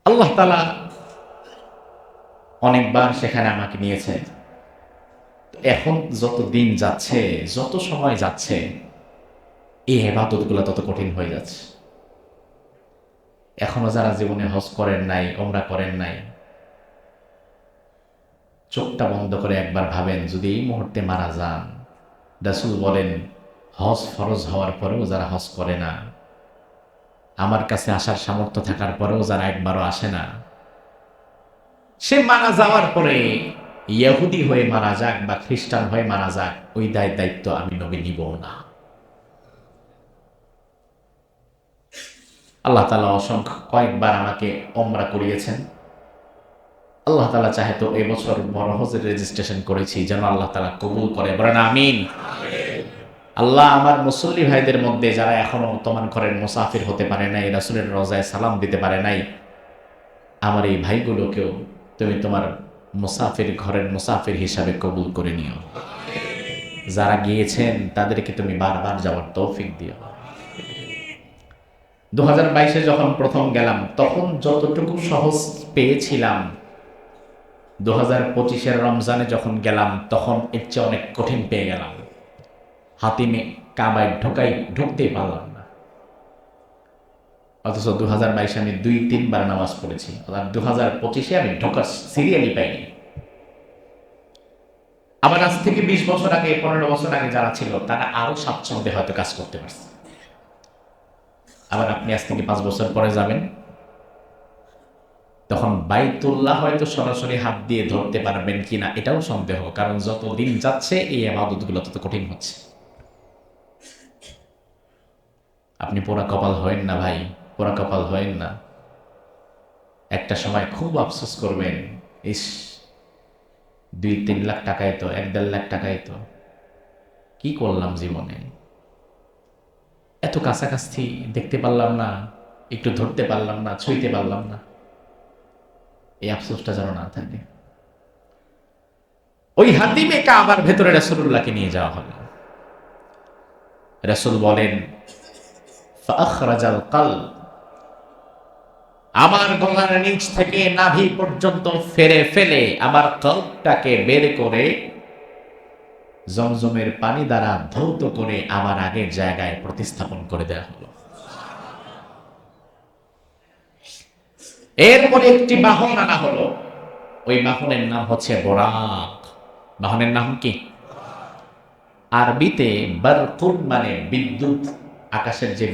আল্লাহ তাআলা অনেকবার সেখানে আমাকে নিয়েছে। এখন যত দিন যাচ্ছে, যত সময় যাচ্ছে, এই ইবাদতগুলো তত কঠিন হয়ে যাচ্ছে। এখনো যারা জীবনে হজ করেন নাই, ওমরা করেন নাই, চোখটা বন্ধ করে একবার ভাবেন, যদি এই মুহূর্তে মারা যান, রাসূল বলেন হজ ফরজ হওয়ার পরেও যারা হজ করে না, আমার কাছে আসার সামর্থ্য থাকার পরেও যারা একবারও আসে না, সে মারা যাওয়ার পরে ইহুদি হয়ে মারা যাক বা খ্রিস্টান হয়ে মারা যাক, ওই দায়িত্ব আমি নবী নিব না। আল্লাহ তাআলা অসংখ্য কয়েকবার আমাকে ওমরা করিয়েছেন। আল্লাহ তাআলা চাহে তো এই বছর বড় হজের রেজিস্ট্রেশন করেছি, যেন আল্লাহ তাআলা কবুল করে, বলেন আমিন। আল্লাহ আমার মুসল্লি ভাইদের মধ্যে যারা এখনো তোমার ঘরের মুসাফির হতে পারে নাই, রাসূলের রওজায় সালাম দিতে পারে নাই, আমার এই ভাইগুলোকেও তুমি তোমার মুসাফির ঘরের মুসাফির হিসাবে কবুল করে নিও। যারা গিয়েছেন তাদেরকে তুমি বারবার যাওয়ার তৌফিক দিও। 2022-এ যখন প্রথম গেলাম তখন যতটুকু সহজ পেয়েছিলাম, 2025-এর রমজানে যখন গেলাম তখন এর চেয়ে অনেক কঠিন পেয়ে গেলাম। হাতিমে কাবায় ঢুকতেই পারলাম না। অথচ 2022-এ আমি 2-3 বার নামাজ পড়েছি, আর 2025-এ আমি ঢোকার সিরিয়ালই পাইনি। আবার আজ থেকে 20 বছর আগে, 15 বছর আগে যারা ছিল তারা আরো স্বাচ্ছন্দ্যে হয়তো কাজ করতে পারছে। আবার আপনি আজ থেকে 5 বছর পরে যাবেন, তখন বাইতুল্লাহ হয়তো সরাসরি হাত দিয়ে ধরতে পারবেন কিনা এটাও সন্দেহ, কারণ যত দিন যাচ্ছে এই ইবাদতগুলো তত কঠিন হচ্ছে। আপনি পোড়া কপাল হয়েন না ভাই, পোড়া কপাল হয়েন না। একটা সময় খুব আফসোস করবেন, ইস 2-3 লাখ টাকায় তো, 1-1.5 লাখ টাকায় তো কি করলাম জীবনে, এত কাছাকাছি দেখতে পারলাম না, একটু ধরতে পারলাম না, ছুঁইতে পারলাম না। এই আফসোসটা যেন না থাকে। ওই হাতিমে কাবার ভেতরে রাসূলুল্লাহকে নিয়ে যাওয়া হলো। রাসূল বলেন ফাআখরাজাল কলব, আমার গলার নিচ থেকে নাভি পর্যন্ত ফেরে ফেলে আমার কলবটাকে বের করে জমজমের পানি দ্বারা ধৌত করে আমার আগের জায়গায় প্রতিস্থাপন করে দেওয়া হলো। এরপরে একটি বাহন আনা হলো, ওই বাহনের নাম হচ্ছে বোরাক। বাহনের নাম কি? আরবিতে বারকুন মানে বিদ্যুৎ, আকাশের যে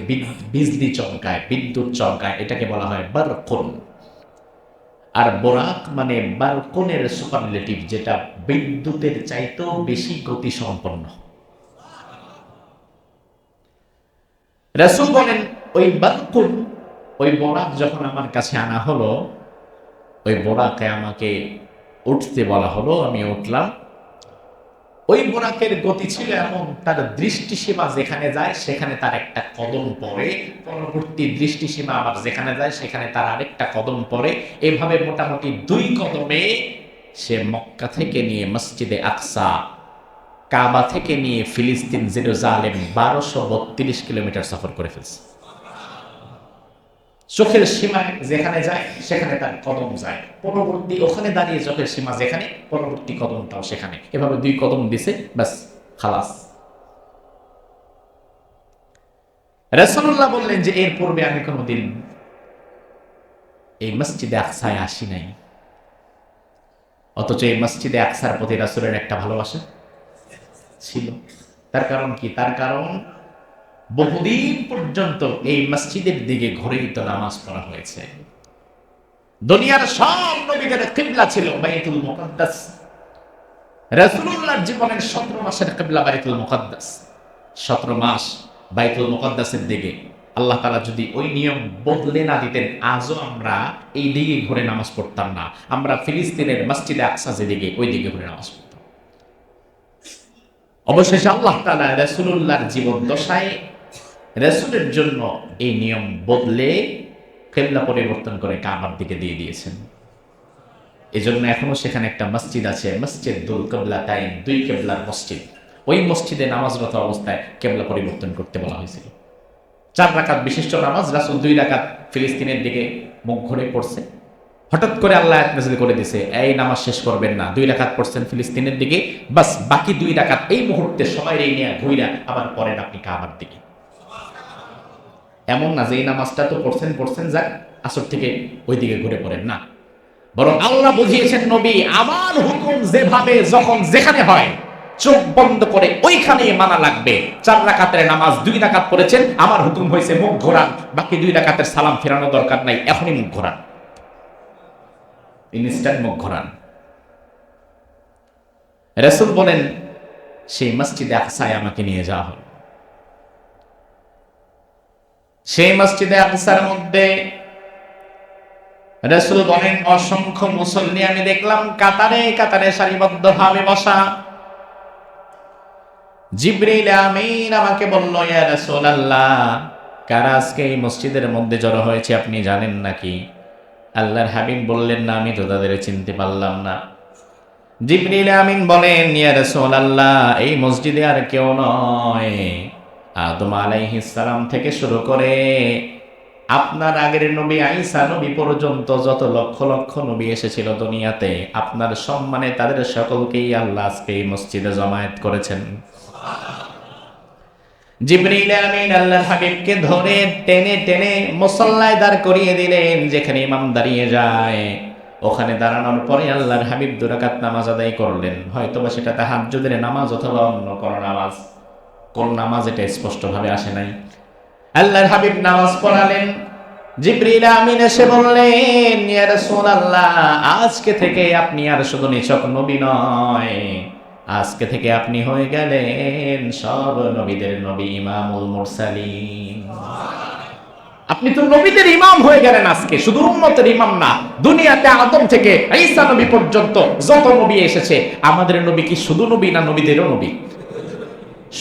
বিজলি চমকায়, বিদ্যুৎ চমকায়, এটাকে বলা হয় বারকুন। আর বোরাক মানে বারকুনের সুপারলেটিভ, যেটা বিদ্যুতের চাইতেও বেশি গতি সম্পন্ন। রাসূল বলেন ওই বারকুন, ওই বোরাক যখন আমার কাছে আনা হলো, ওই বোরাকে আমাকে উঠতে বলা হলো, আমি উঠলাম। ওই বোরাকের গতি ছিল এমন, তার দৃষ্টিসীমা যেখানে যায় সেখানে তার একটা কদম পড়ে, পরবর্তী দৃষ্টিসীমা আবার যেখানে যায় সেখানে তার আরেকটা কদম পড়ে। এভাবে মোটামুটি 2 কদমে সে মক্কা থেকে নিয়ে মসজিদে আকসা, কাবা থেকে নিয়ে ফিলিস্তিন জেরুজালেম 1232 কিলোমিটার সফর করে ফেলছে। চোখের সীমায় যেখানে যায় সেখানে তার কদম যায়, পরবর্তী ওখানে দাঁড়িয়ে চোখের সীমা যেখানে, পরবর্তী কদমটাও সেখানে। এভাবে 2 কদম দিছে, ব্যাস খালাস। রাসূলুল্লাহ বললেন যে এর পূর্বে আমি কোনোদিন এই মসজিদে আকসায় আসি নাই, অথচ এই মসজিদে আকসার প্রতি রাসূলের একটা ভালোবাসা ছিল। তার কারণ কি? তার কারণ বহুদিন পর্যন্ত এই মসজিদের দিকে ঘুরেই তো নামাজ পড়া হয়েছে। দুনিয়ার সব নবীদের কিবলা ছিল বাইতুল মুকাদ্দাস, রাসূলুল্লাহর জীবনের 17 মাসের কিবলা বাইতুল মুকাদ্দাস। 17 মাস বাইতুল মুকাদ্দাসের দিকে। আল্লাহ তাআলা যদি ওই নিয়ম বদলে না দিতেন, আজও আমরা এই দিকে ঘুরে নামাজ পড়তাম না। আমরা ফিলিস্তিনের মসজিদে আকসা যেদিকে, ওই দিকে ঘুরে নামাজ পড়তাম। অবশেষে আল্লাহ তাআলা রাসূলুল্লাহর জীবন দশায় রাসূলের জন্য এই নিয়ম বদলে কিবলা পরিবর্তন করে কাবার দিকে দিয়ে দিয়েছেন। এজন্য এখনো সেখানে একটা মসজিদ আছে, মসজিদুল কিবলাতাইন, 2 কিবলার মসজিদ। ওই মসজিদে নামাজরত অবস্থায় কিবলা পরিবর্তন করতে বলা হয়েছিল। 4 রাকাত বিশিষ্ট নামাজ, রাসূল 2 রাকাত ফিলিস্তিনের দিকে মুখ ঘুরে পড়ছে। হঠাৎ করে আল্লাহ আয়াত নাযিল করে দিয়েছে, এই নামাজ শেষ করবেন না, 2 রাকাত পড়ছেন ফিলিস্তিনের দিকে, বাস বাকি 2 রাকাত এই মুহূর্তে সবাই এই নিয়ে ঘুইরা আবার পড়েন আপনি কাবার দিকে। এমন না যে এই নামাজটা তো পড়ছেন যাক আসর থেকে ওই দিকে ঘুরে পড়েন না, বরং আল্লাহ বুঝিয়েছেন নবী আমার হুকুম যেভাবে যখন যেখানে হয় চোখ বন্ধ করে ওইখানেই মানা লাগবে। 4 রাকাতের নামাজ 2 রাকাত পড়েছেন, আমার হুকুম হয়েছে মুখ ঘোরান, বাকি 2 রাকাতের সালাম ফেরানো দরকার নাই, এখনই মুখ ঘোরান, ইনস্ট্যান্ট মুখ ঘোরান। রাসূল বলেন সেই মসজিদে আকসায় আমাকে নিয়ে যাওয়া হলো। সেই মসজিদে আকসার মধ্যে রাসূল বলেন, অসংখ্য মুসল্লি আমি দেখলাম কাতারে কাতারে সারিবদ্ধভাবে বসা। জিবরিল আমিন আমাকে বলল, ইয়া রাসূলুল্লাহ, কারা আজকে এই মসজিদের মধ্যে জড়ো হয়েছে আপনি জানেন নাকি? আল্লাহর হাবিব বললেন, না, আমি তো তাদের চিনতে পারলাম না। জিবরিল আমিন বলেন, ইয়া রাসূলুল্লাহ, এই মসজিদে আর কেউ নয়, আদম আলাইহিস সালাম থেকে শুরু করে আপনার আগের নবী ঈসা নবী পর্যন্ত যত লক্ষ লক্ষ নবী এসেছিল দুনিয়াতে, আপনার সম্মানে তাদের সকলকেই আল্লাহ আজকে এই মসজিদে জমায়েত করেছেন। জিবরিল আমিন আল্লাহর হাবিবকে ধরে টেনে টেনে মুসল্লায় দাঁড় করিয়ে দিলেন, যেখানে ইমাম দাঁড়িয়ে যায় ওখানে দাঁড়ানোর পরে আল্লাহর হাবিব 2 রাকাত নামাজ আদায় করলেন। হয়তোবা সেটা তাহাজ্জুদের নামাজ অথবা অন্য কোন নামাজ, কোন নামাজ এটা স্পষ্টভাবে আসে নাই। আল্লাহর হাবিব নামাজ পড়ালেন। জিবরিল আমিন এসে বললেন, ইয়া রাসূলুল্লাহ, আজকে থেকে আপনি আর শুধু নিছক নবী নয়, আজকে থেকে আপনি হয়ে গেলেন সব নবীদের নবী, ইমামুল মুরসালিন। আপনি তো নবীদের ইমাম হয়ে গেলেন আজকে, শুধু উম্মতের ইমাম না, দুনিয়াতে আদম থেকে ঈসা নবী পর্যন্ত যত নবী এসেছে, আমাদের নবী কি শুধু নবী না নবীদেরও নবী?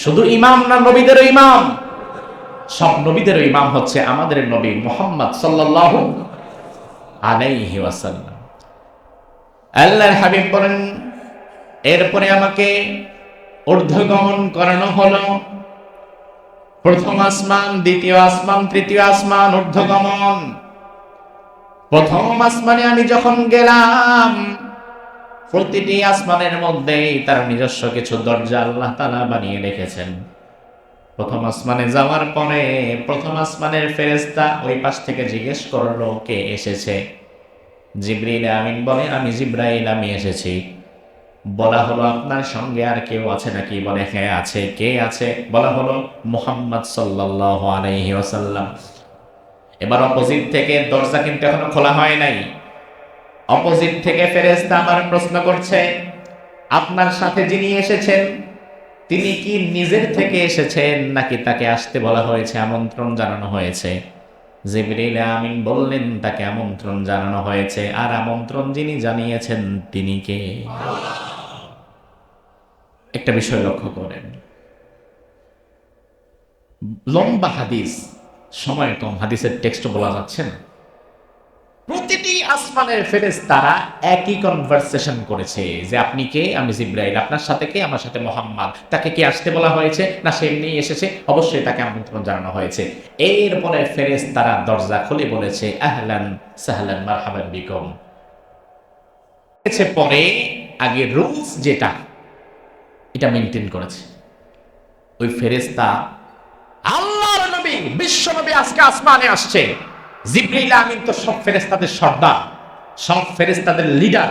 শুধু ইমাম না নবীদেরও ইমাম? সব নবীদেরও ইমাম হচ্ছে আমাদের নবী মুহাম্মদ সাল্লাল্লাহু আলাইহি ওয়াসাল্লাম। আল্লাহর হাবিব বলেন, এরপরে আমাকে ঊর্ধ্বগমন করানো হলো। প্রথম আসমান, দ্বিতীয় আসমান, তৃতীয় আসমান, ঊর্ধ্বগমন। প্রথম আসমানে আমি যখন গেলাম, প্রতিটি আসমানের মধ্যেই তার নিজস্ব কিছু দরজা আল্লাহ তাআলা বানিয়ে রেখেছেন। প্রথম আসমানে যাওয়ার পরে প্রথম আসমানের ফেরেশতা ওই পাশ থেকে জিজ্ঞেস করলো, কে এসেছে? জিবরিল আমিন বলে, আমি জিব্রাইল, আমি এসেছি। বলা হলো, আপনার সঙ্গে আর কেউ আছে নাকি? বলে, হ্যাঁ আছে। কে আছে? বলা হলো, মুহাম্মদ সাল্লাল্লাহু আলাইহি ওয়াসাল্লাম। এবার অপোজিট থেকে, দরজা কিন্তু এখনো খোলা হয় নাই, অপোজিট থেকে ফেরেশতা আবার প্রশ্ন করছে, আপনার সাথে যিনি এসেছেন তিনি কি নিজের থেকে এসেছেন নাকি তাকে আসতে বলা হয়েছে, আমন্ত্রণ জানানো হয়েছে? জিবরিল আমিন বললেন, তাকে আমন্ত্রণ জানানো হয়েছে। আর আমন্ত্রণ যিনি জানিয়েছেন তিনি কে? একটা বিষয় লক্ষ্য করেন, লম্বা হাদিস, সময় কম, হাদিসের টেক্সট বলা যাচ্ছে না। প্রতিটি আসমানের ফেরেশতারা একই কনভারসেশন করেছে যে আপনি কে? আমি জিব্রাইল। আপনার সাথে কে? আমার সাথে মুহাম্মদ। তাকে কি আসতে বলা হয়েছে না সে এমনি এসেছে? অবশ্যই তাকে আমন্ত্রণ জানানো হয়েছে। এরপরে ফেরেশতারা দরজা খুলে বলেছে, আহলান সাহলান মারহাবান বিকুম। পরে আগে রুলস যেটা, এটা মেনটেন করেছে ওই ফেরেশতা। আল্লাহর নবী, বিশ্ব নবী আজকে আসমানে আসছে। জিবরিল আমিন তো সব ফেরেশতাদের সর্দার, সব ফেরেশতাদের লিডার।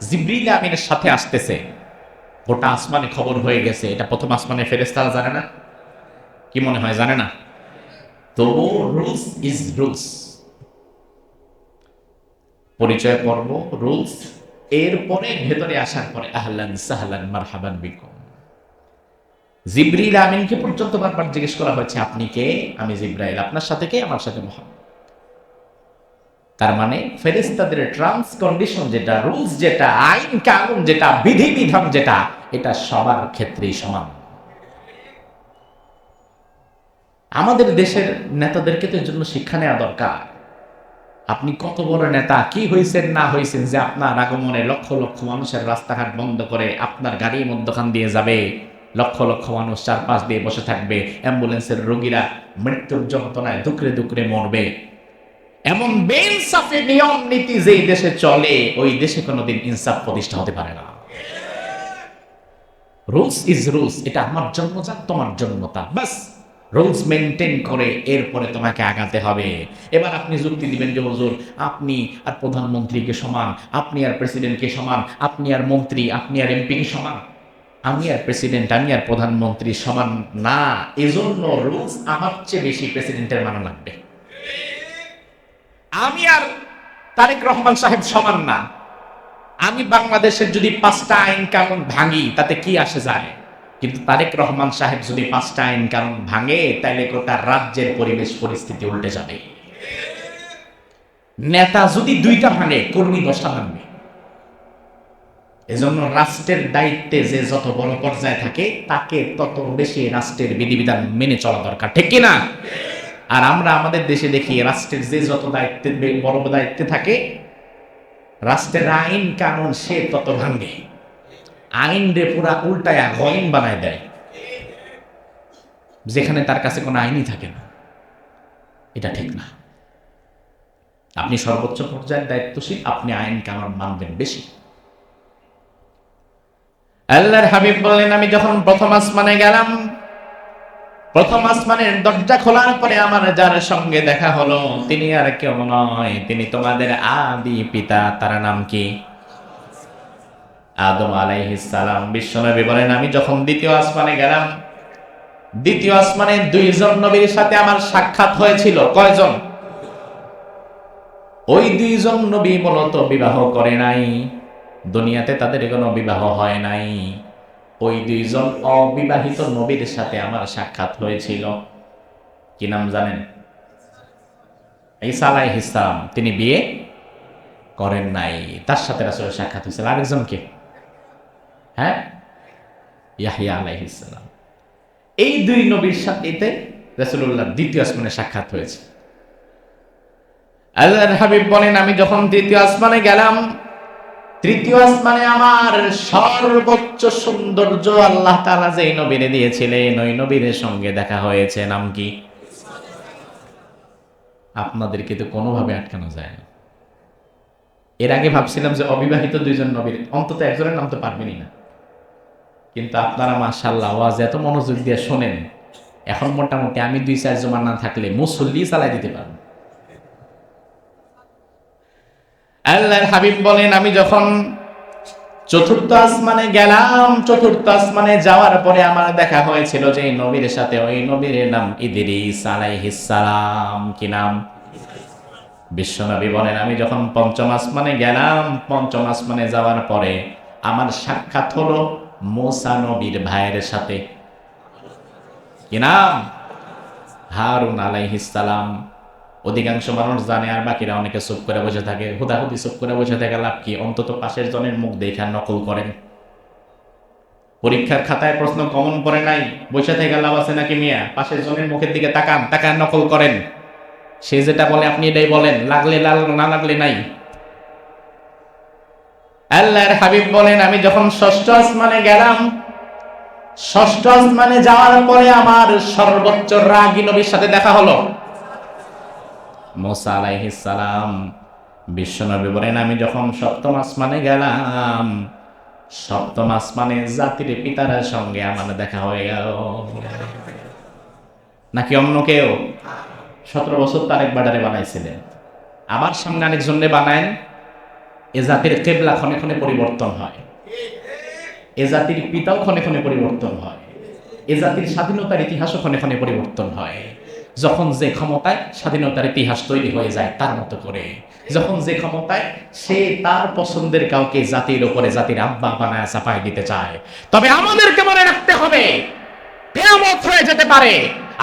জিবরিল আমিনের সাথে আসতেছে, গোটা আসমানে খবর হয়ে গেছে। এটা প্রথম আসমানে ফেরেশতারা জানে না? কি মনে হয় জানে না? তো রুলস ইজ রুলস, পরিচয় পর্ব, রুলস। এরপরে ভেতরে আসার পরে আহলান সাহলান মারহাবান বিকুম। জিবরিল আমিনকে পর্যন্ত বারবার জিজ্ঞেস করা হয়েছে, আপনি কে? আমি জিব্রাইল। আপনার সাথে কে? আমার সাথে মুহাম্মদ। তার মানে ফেরেশতাদের টার্মস কন্ডিশন যেটা, রুলস যেটা, আইন কানুন যেটা, বিধি বিধান যেটা, এটা সবার ক্ষেত্রেই সমান। আমাদের দেশের নেতাদেরকে তো এর জন্য শিক্ষা নেওয়া দরকার। আপনি কত বড় নেতা, কি হয়েছেন না হয়েছেন, যে আপনার আগমনে লক্ষ লক্ষ মানুষের রাস্তাঘাট বন্ধ করে আপনার গাড়ির মধ্যখান দিয়ে যাবে, লক্ষ লক্ষ মানুষ চারপাশ দিয়ে বসে থাকবে, অ্যাম্বুলেন্সের রোগীরা মৃত্যুর যন্ত্রণায় দুকরে দুকরে মরবে। এমন বেইনসাফি নিয়ম নীতি যেই দেশে চলে, ওই দেশে কোনোদিন ইনসাফ প্রতিষ্ঠা হতে পারে না। রুলস ইজ রুলস, এটা আমার জন্মজাত, তোমার জন্মতা, বাস রুলস মেনটেন করে এরপরে তোমাকে আগাতে হবে। এবার আপনি যুক্তি দিবেন যে হুজুর, আপনি আর প্রধানমন্ত্রীকে সমান, আপনি আর প্রেসিডেন্টকে সমান, আপনি আর মন্ত্রী, আপনি আর এমপিকে সমান। আমি আর প্রেসিডেন্ট, আমি আর প্রধানমন্ত্রী সমান না, এজন্য রুলস আমার চেয়ে বেশি প্রেসিডেন্টের মানা লাগবে। আমি আর তারেক রহমান সাহেব সমান না। আমি বাংলাদেশের যদি 5টা আইন কানুন ভাঙি তাতে কি আসে যায়, কিন্তু তারেক রহমান সাহেব যদি 5টা আইন কানুন ভাঙে তাহলে গোটা রাজ্যের পরিবেশ পরিস্থিতি উল্টে যাবে। নেতা যদি 2টা ভাঙে, কর্মী 10টা ভাঙবে। এজন্য রাষ্ট্রের দায়িত্বে যে যত বড় পর্যায়ে থাকে তাকে তত বেশি রাষ্ট্রের বিধিবিধান মেনে চলা দরকার, ঠিক কিনা? আর আমরা আমাদের দেশে দেখি রাষ্ট্রের যে যত দায়িত্বে বড় দায়িত্বে থাকে, রাষ্ট্রের আইন কানুন সে তত ভাঙে, আইন রে পুরা উল্টায় গয়ন বানায় দেয়, যেখানে তার কাছে কোনো আইনই থাকে না। এটা ঠিক না। আপনি সর্বোচ্চ পর্যায়ের দায়িত্বশীল, আপনি আইন কানুন মানবেন বেশি। আল্লাহর হাবিব বললেন, আমি যখন প্রথম আসমানে গেলাম, প্রথম আসমানের দরজা খোলার পরে আমার যার সঙ্গে দেখা হলো তিনি আর কেউ নয়, তিনি তোমাদের আদি পিতা। তার নাম কি? আদম আলাইহিস সালাম। বিশ্বনবী বলেন, আমি যখন দ্বিতীয় আসমানে গেলাম, দ্বিতীয় আসমানে 2জন নবীর সাথে আমার সাক্ষাৎ হয়েছিল। কয়জন? ওই 2জন নবী মূলত বিবাহ করে নাই, দুনিয়াতে তাদের কোনো বিবাহ হয় নাই। ওই 2জন অবিবাহিত নবীর সাথে আমার সাক্ষাৎ হয়েছিল। কি নাম জানেন? ঈসা আলাইহিস সালাম, তিনি বিয়ে করেন নাই, তার সাথে রাসূলের সাক্ষাৎ হয়েছিল। আরেকজন কে? হ্যাঁ, ইয়াহইয়া আলাইহিস সালাম। এই 2 নবীর সাথে রাসূলুল্লাহ দ্বিতীয় আসমানে সাক্ষাৎ হয়েছে। আল্লাহর হাবিব বলেন, আমি যখন তৃতীয় আসমানে গেলাম, তৃতীয় আসমানে আমার সর্বোচ্চ সৌন্দর্য আল্লাহ তাআলা যেই নবীরে দিয়েছিলেন, ওই নবীর সঙ্গে দেখা হয়েছে। নাম কি? আপনাদেরকে তো কোনোভাবে আটকানো যায় না। এর আগে ভাবছিলাম যে অবিবাহিত 2জন নবীর অন্তত একজনের নাম তো পারবেনই না, কিন্তু আপনারা মাশাআল্লাহ ওয়াজ এত মনোযোগ দিয়ে শোনেন, এখন মোটামুটি আমি 2-4 জমা না থাকলে মুসল্লি চালাই দিতে পারবো। আল্লাহর হাবিব বলেন, আমি যখন চতুর্থ আসমানে গেলাম, চতুর্থ আসমানে যাওয়ার পরে আমার দেখা হয়েছিল যে নবীর সাথে, ওই নবীর নাম ইদ্রিস আলাইহিস সালাম। কি নাম? বিশ্বনবী বলেন, আমি যখন পঞ্চম আসমানে গেলাম, পঞ্চম আসমানে যাওয়ার পরে আমার সাক্ষাৎ হলো মূসা নবীর ভাইয়ের সাথে। কি নাম? হারুন আলাইহিস সালাম। অধিকাংশ মানুষ জানে, আর বাকিরা অনেকে চুপ করে বসে থাকে। হুদাহুদি চুপ করে বসে থাকে লাভ কি? অন্তত পাশের জনের মুখ দেখে নকল করেন। পরীক্ষার খাতায় প্রশ্ন কমন পড়ে নাই, বসে থেকে লাভ আছে নাকি মিয়া? পাশের জনের মুখের দিকে তাকান, তাকান নকল করেন। সে যেটা বলে আপনি এটাই বলেন, লাগলে লাল, না লাগলে নাই। আল্লাহর হাবিব বলেন, আমি যখন ষষ্ঠ আসমানে গেলাম, ষষ্ঠ আসমানে যাওয়ার পরে আমার সর্বোচ্চ রাগী নবীর সাথে দেখা হলো, মূসা আলাইহিস সালাম। বিশ্বনবী বলেন, আমি যখন সপ্তম আসমানে গেলাম, সপ্তম আসমানে জাতির পিতার সঙ্গে আমার দেখা হয়ে গেল। নাকি অন্য কেউ? 17 বছর তারেক বাডারে বানাইছিলেন, আবার সামনে আরেকজনে বানায়েন। এ জাতির কিবলা ক্ষণে ক্ষণে পরিবর্তন হয়, এ জাতির পিতাও ক্ষণে ক্ষণে পরিবর্তন হয়, এ জাতির স্বাধীনতার ইতিহাসও ক্ষণে ক্ষণে পরিবর্তন হয়। যখন যে ক্ষমতায় স্বাধীনতার ইতিহাস তৈরি হয়ে যায় তার মতো করে, যখন যে ক্ষমতায় সে তার পছন্দের কাউকে জাতির উপরে জাতির আব্বা বানায় চাপায় দিতে চায়। তবে আমাদেরকে মনে রাখতে হবে, কিয়ামত হয়ে যেতে পারে,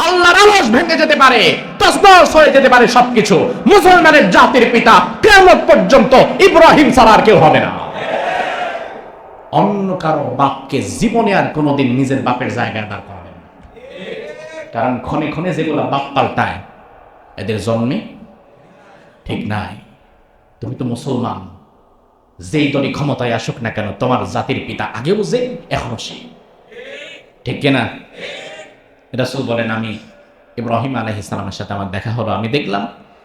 আল্লাহর আরশ ভেঙে যেতে পারে, তসনস হয়ে যেতে পারে সবকিছু। মুসলমানের জাতির পিতা কিয়ামত পর্যন্ত ইব্রাহিম ছাড়া আর কেউ হবে না। অন্য কারো বাপকে জীবনে আর কোনোদিন নিজের বাপের জায়গায় দাঁড় করাবেন না, কারণ ক্ষণে ক্ষণে যেগুলো বাপ পাল্টায় এদের জন্মে ঠিক নাই। তুমি তো মুসলমান, যেই দলই ক্ষমতায় আসুক না কেন, তোমার জাতির পিতা আগেও যে এখনো সে, ঠিক কিনা? রাসূল বলেন, আমি ইব্রাহিম আলাইহিস সালামের সাথে আমার দেখা হলো। আমি দেখলাম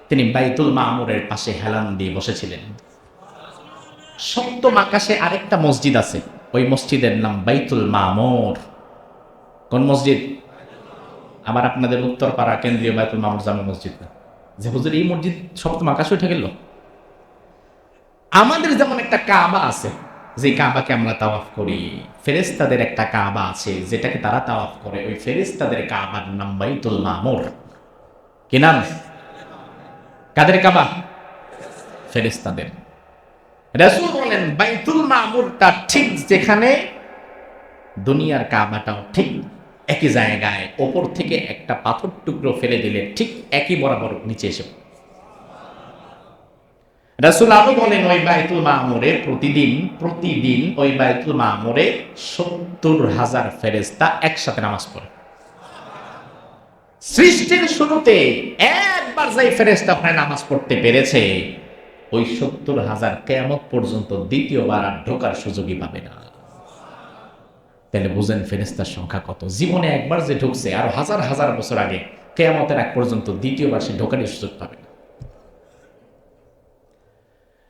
তিনি বাইতুল মামুরের পাশে হেলান দিয়ে বসেছিলেন। সপ্তম আকাশে আরেকটা মসজিদ আছে, ওই মসজিদের নাম বাইতুল মামুর। কোন মসজিদ? আবার আপনাদের উত্তরপাড়া কেন্দ্রীয় বাইতুল মামুর জামে মসজিদ না, যে হুজুর এই মসজিদ সপ্তম আকাশে উঠে গেল। আমাদের যেমন একটা কাবা আছে, যে কাবাকে আমরা তাওয়াফ করি, ফেরেশতাদের একটা কাবা আছে যেটাকে তারা তাওয়াফ করে, ওই ফেরেশতাদের কাবার নাম বাইতুল মামুর। কি নাম? কাদের কাবা? ফেরেশতাদের। রাসূল বলেন, বাইতুল মামুরটা ঠিক যেখানে দুনিয়ার কাবাটাও ঠিক একই জায়গায়, ওপর থেকে একটা পাথর টুকরো ফেলে দিলে ঠিক একই বরাবর নিচে এসে। রাসূল আরো বলেন ওই বাইতুল মামুরে প্রতিদিন ওই বাইতুল মামুরে ৭০,০০০ ফেরেশতা একসাথে নামাজ পড়ে। সৃষ্টির শুরুতে একবার যাই ফেরেশতা ওখানে নামাজ পড়তে পেরেছে, ওই ৭০,০০০ কিয়ামত পর্যন্ত দ্বিতীয়বার আর ঢোকার সুযোগই পাবে না। তাহলে বুঝেন ফেরেশতার সংখ্যা কত। জীবনে একবার যে ঢুকছে, আর হাজার হাজার বছর আগে কিয়ামতের আগ পর্যন্ত দ্বিতীয়বার সে ঢোকারই সুযোগ পাবে না।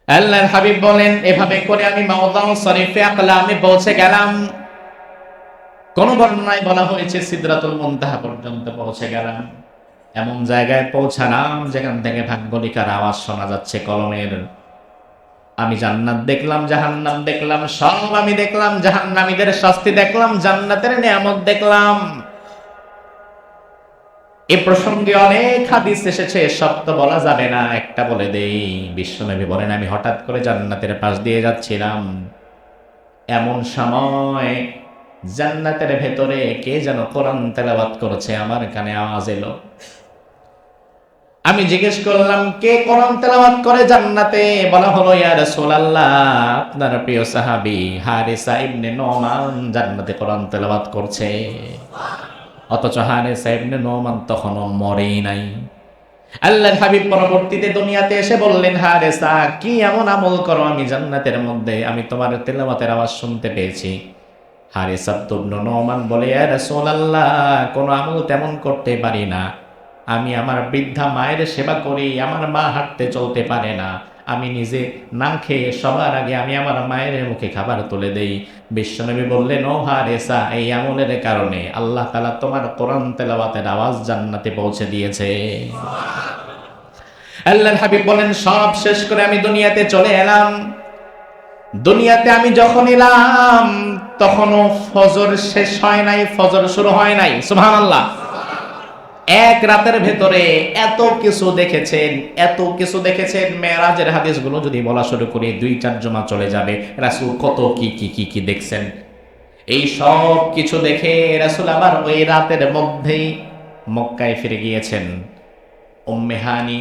আল্লাহর হাবিব বলেন, এভাবে করে আমি মাওদাউ শরীফে আকলামে পৌঁছে গেলাম। কোন বর্ণনায় বলা হয়েছে সিদরাতুল মুনতাহা পর্যন্ত পৌঁছে গেলাম। এমন জায়গায় পৌঁছালাম যেখান থেকে ভাগ্যলিকার আওয়াজ শোনা যাচ্ছে কলমের। আমি জান্নাত দেখলাম, জাহান্নাম দেখলাম, সব আমি দেখলাম। জাহান্নামীদের শাস্তি দেখলাম, জান্নাতের নিয়ামত দেখলাম। এ প্রসঙ্গে অনেক হাদিস এসেছে, সব তো বলা যাবে না, একটা বলে দেই। বিশ্বনবী বলেন, আমি হঠাৎ করে জান্নাতের পাশ দিয়ে যাচ্ছিলাম, এমন সময় জান্নাতের ভেতরে কে যেন কোরআন তেলাওয়াত করেছে, আমার কানে আওয়াজ এলো। আমি জিজ্ঞেস করলাম, কে কোরআন তেলাওয়াত করে জান্নাতে? বলা হলো, ইয়া রাসূলুল্লাহ, আপনার প্রিয় সাহাবী হারিসা ইবনে নোমান জান্নাতে কোরআন তেলাওয়াত করছে। অথচ হারিসা ইবনে নোমান তখনও মরেই নাই। আল্লাহর হাবিব পরবর্তীতে দুনিয়াতে এসে বললেন, হারিসা, কি এমন আমল করো আমি জান্নাতের মধ্যে আমি তোমার তেলাওয়াতের আওয়াজ শুনতে পেয়েছি? হারিসা ইবনে নোমান বলে, ইয়া রাসূলুল্লাহ, কোন আমল তেমন করতে পারি না। আমি আমার বৃদ্ধা মায়ের সেবা করি, আমার মা হাঁটতে চলতে পারে না, আমি নিজে না খেয়ে সবার আগে আমি আমার মায়ের মুখে খাবার তুলে দেই। বিশ্বনবী বললেন, ও হারিসা, এই আমলের কারণে আল্লাহ তাআলা তোমার কোরআন তেলাওয়াতের আওয়াজ জান্নাতে পৌঁছে দিয়েছে। আল্লাহর হাবিব বলেন, সব শেষ করে আমি দুনিয়াতে চলে এলাম। দুনিয়াতে আমি যখন এলাম তখনও ফজর শেষ হয় নাই, ফজর শুরু হয় নাই। সুবহানাল্লাহ। এক রাতের ভেতরে এত কিছু দেখেছেন। মেরাজের হাদিসগুলো যদি বলা শুরু করি 2-4 জমা চলে যাবে। রাসূল কত কি দেখছেন। এই সব কিছু দেখে রাসূল আবার ওই রাতের মধ্যেই মক্কায় ফিরে গিয়েছেন। উম্মে হানি,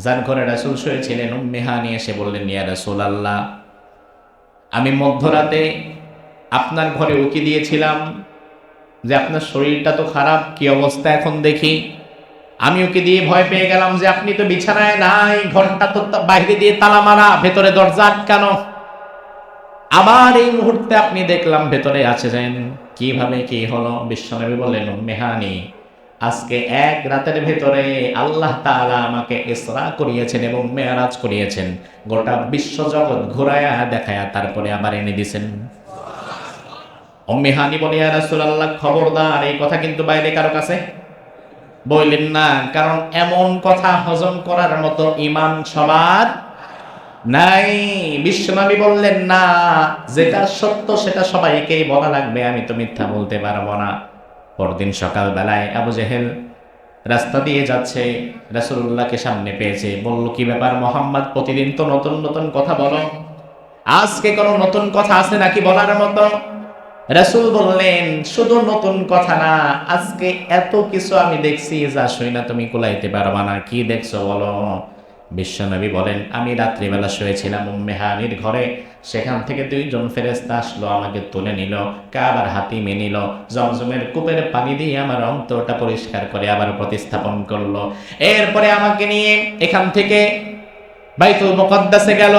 যার ঘরে রাসূল শুয়েছিলেন, উম্মে হানি এসে বললেন, ইয়া রাসূলুল্লাহ, আমি মধ্যরাতে আপনার ঘরে উকি দিয়েছিলাম যে আপনার শরীরটা তো খারাপ, কি অবস্থা এখন দেখি। আমি ওকে দিয়ে ভয় পেয়ে গেলাম যে আপনি তো বিছানায় নাই, ঘরটা তো বাইরে দিয়ে তালা মারা, ভেতরে দরজা আটকানো। আবার এই মুহূর্তে আপনি দেখলাম ভেতরে আছেন, কিভাবে কি হলো? বিশ্বনবী বললেন, উম্মে হানি, আজকে এক রাতের ভেতরে আল্লাহ তাআলা আমাকে ইসরা করিয়েছেন এবং মেরাজ করিয়েছেন, গোটা বিশ্বজগৎ ঘুরায়া দেখায়া তারপরে আবার এনে দিয়েছেন। উম্মে হানি বলে, ইয়া রাসূলুল্লাহ, খবরদার, এই কথা কিন্তু বাইরে কারো কাছে বললেন না, কারণ এমন কথা হজম করার মতো ঈমান সবার নাই। বিশ্বনবী বললেন, না, যেটা সত্য সেটা সবাইকেই বলা লাগবে, আমি তো মিথ্যা বলতে পারবো না। পরদিন সকাল বেলায় আবু জেহেল রাস্তা দিয়ে যাচ্ছে, রাসূলুল্লাহকে সামনে পেয়েছে, বলল, কি ব্যাপার মুহাম্মদ, প্রতিদিন তো নতুন নতুন কথা বলো, আজকে কোনো নতুন কথা আছে নাকি বলার মতো? রাসূল বললেন, শুধু নতুন কথা না, আজকে এত কিছু আমি দেখছি যা শুই না তুমি কুলাইতে পারবা না। কি দেখছো বলো? বিশ্বনবী বলেন, আমি রাত্রিবেলা শুয়েছিলাম উম্মে হানির ঘরে, সেখান থেকে 2 জন ফেরেশতা আসলো, আমাকে তুলে নিল, কাবার হাতিমে নিল, জমজমের কূপের পানি দিয়ে আমার অন্তরটা পরিষ্কার করে আবার প্রতিস্থাপন করলো। এরপরে আমাকে নিয়ে এখান থেকে বাইতুল মুকদ্দাসে গেল,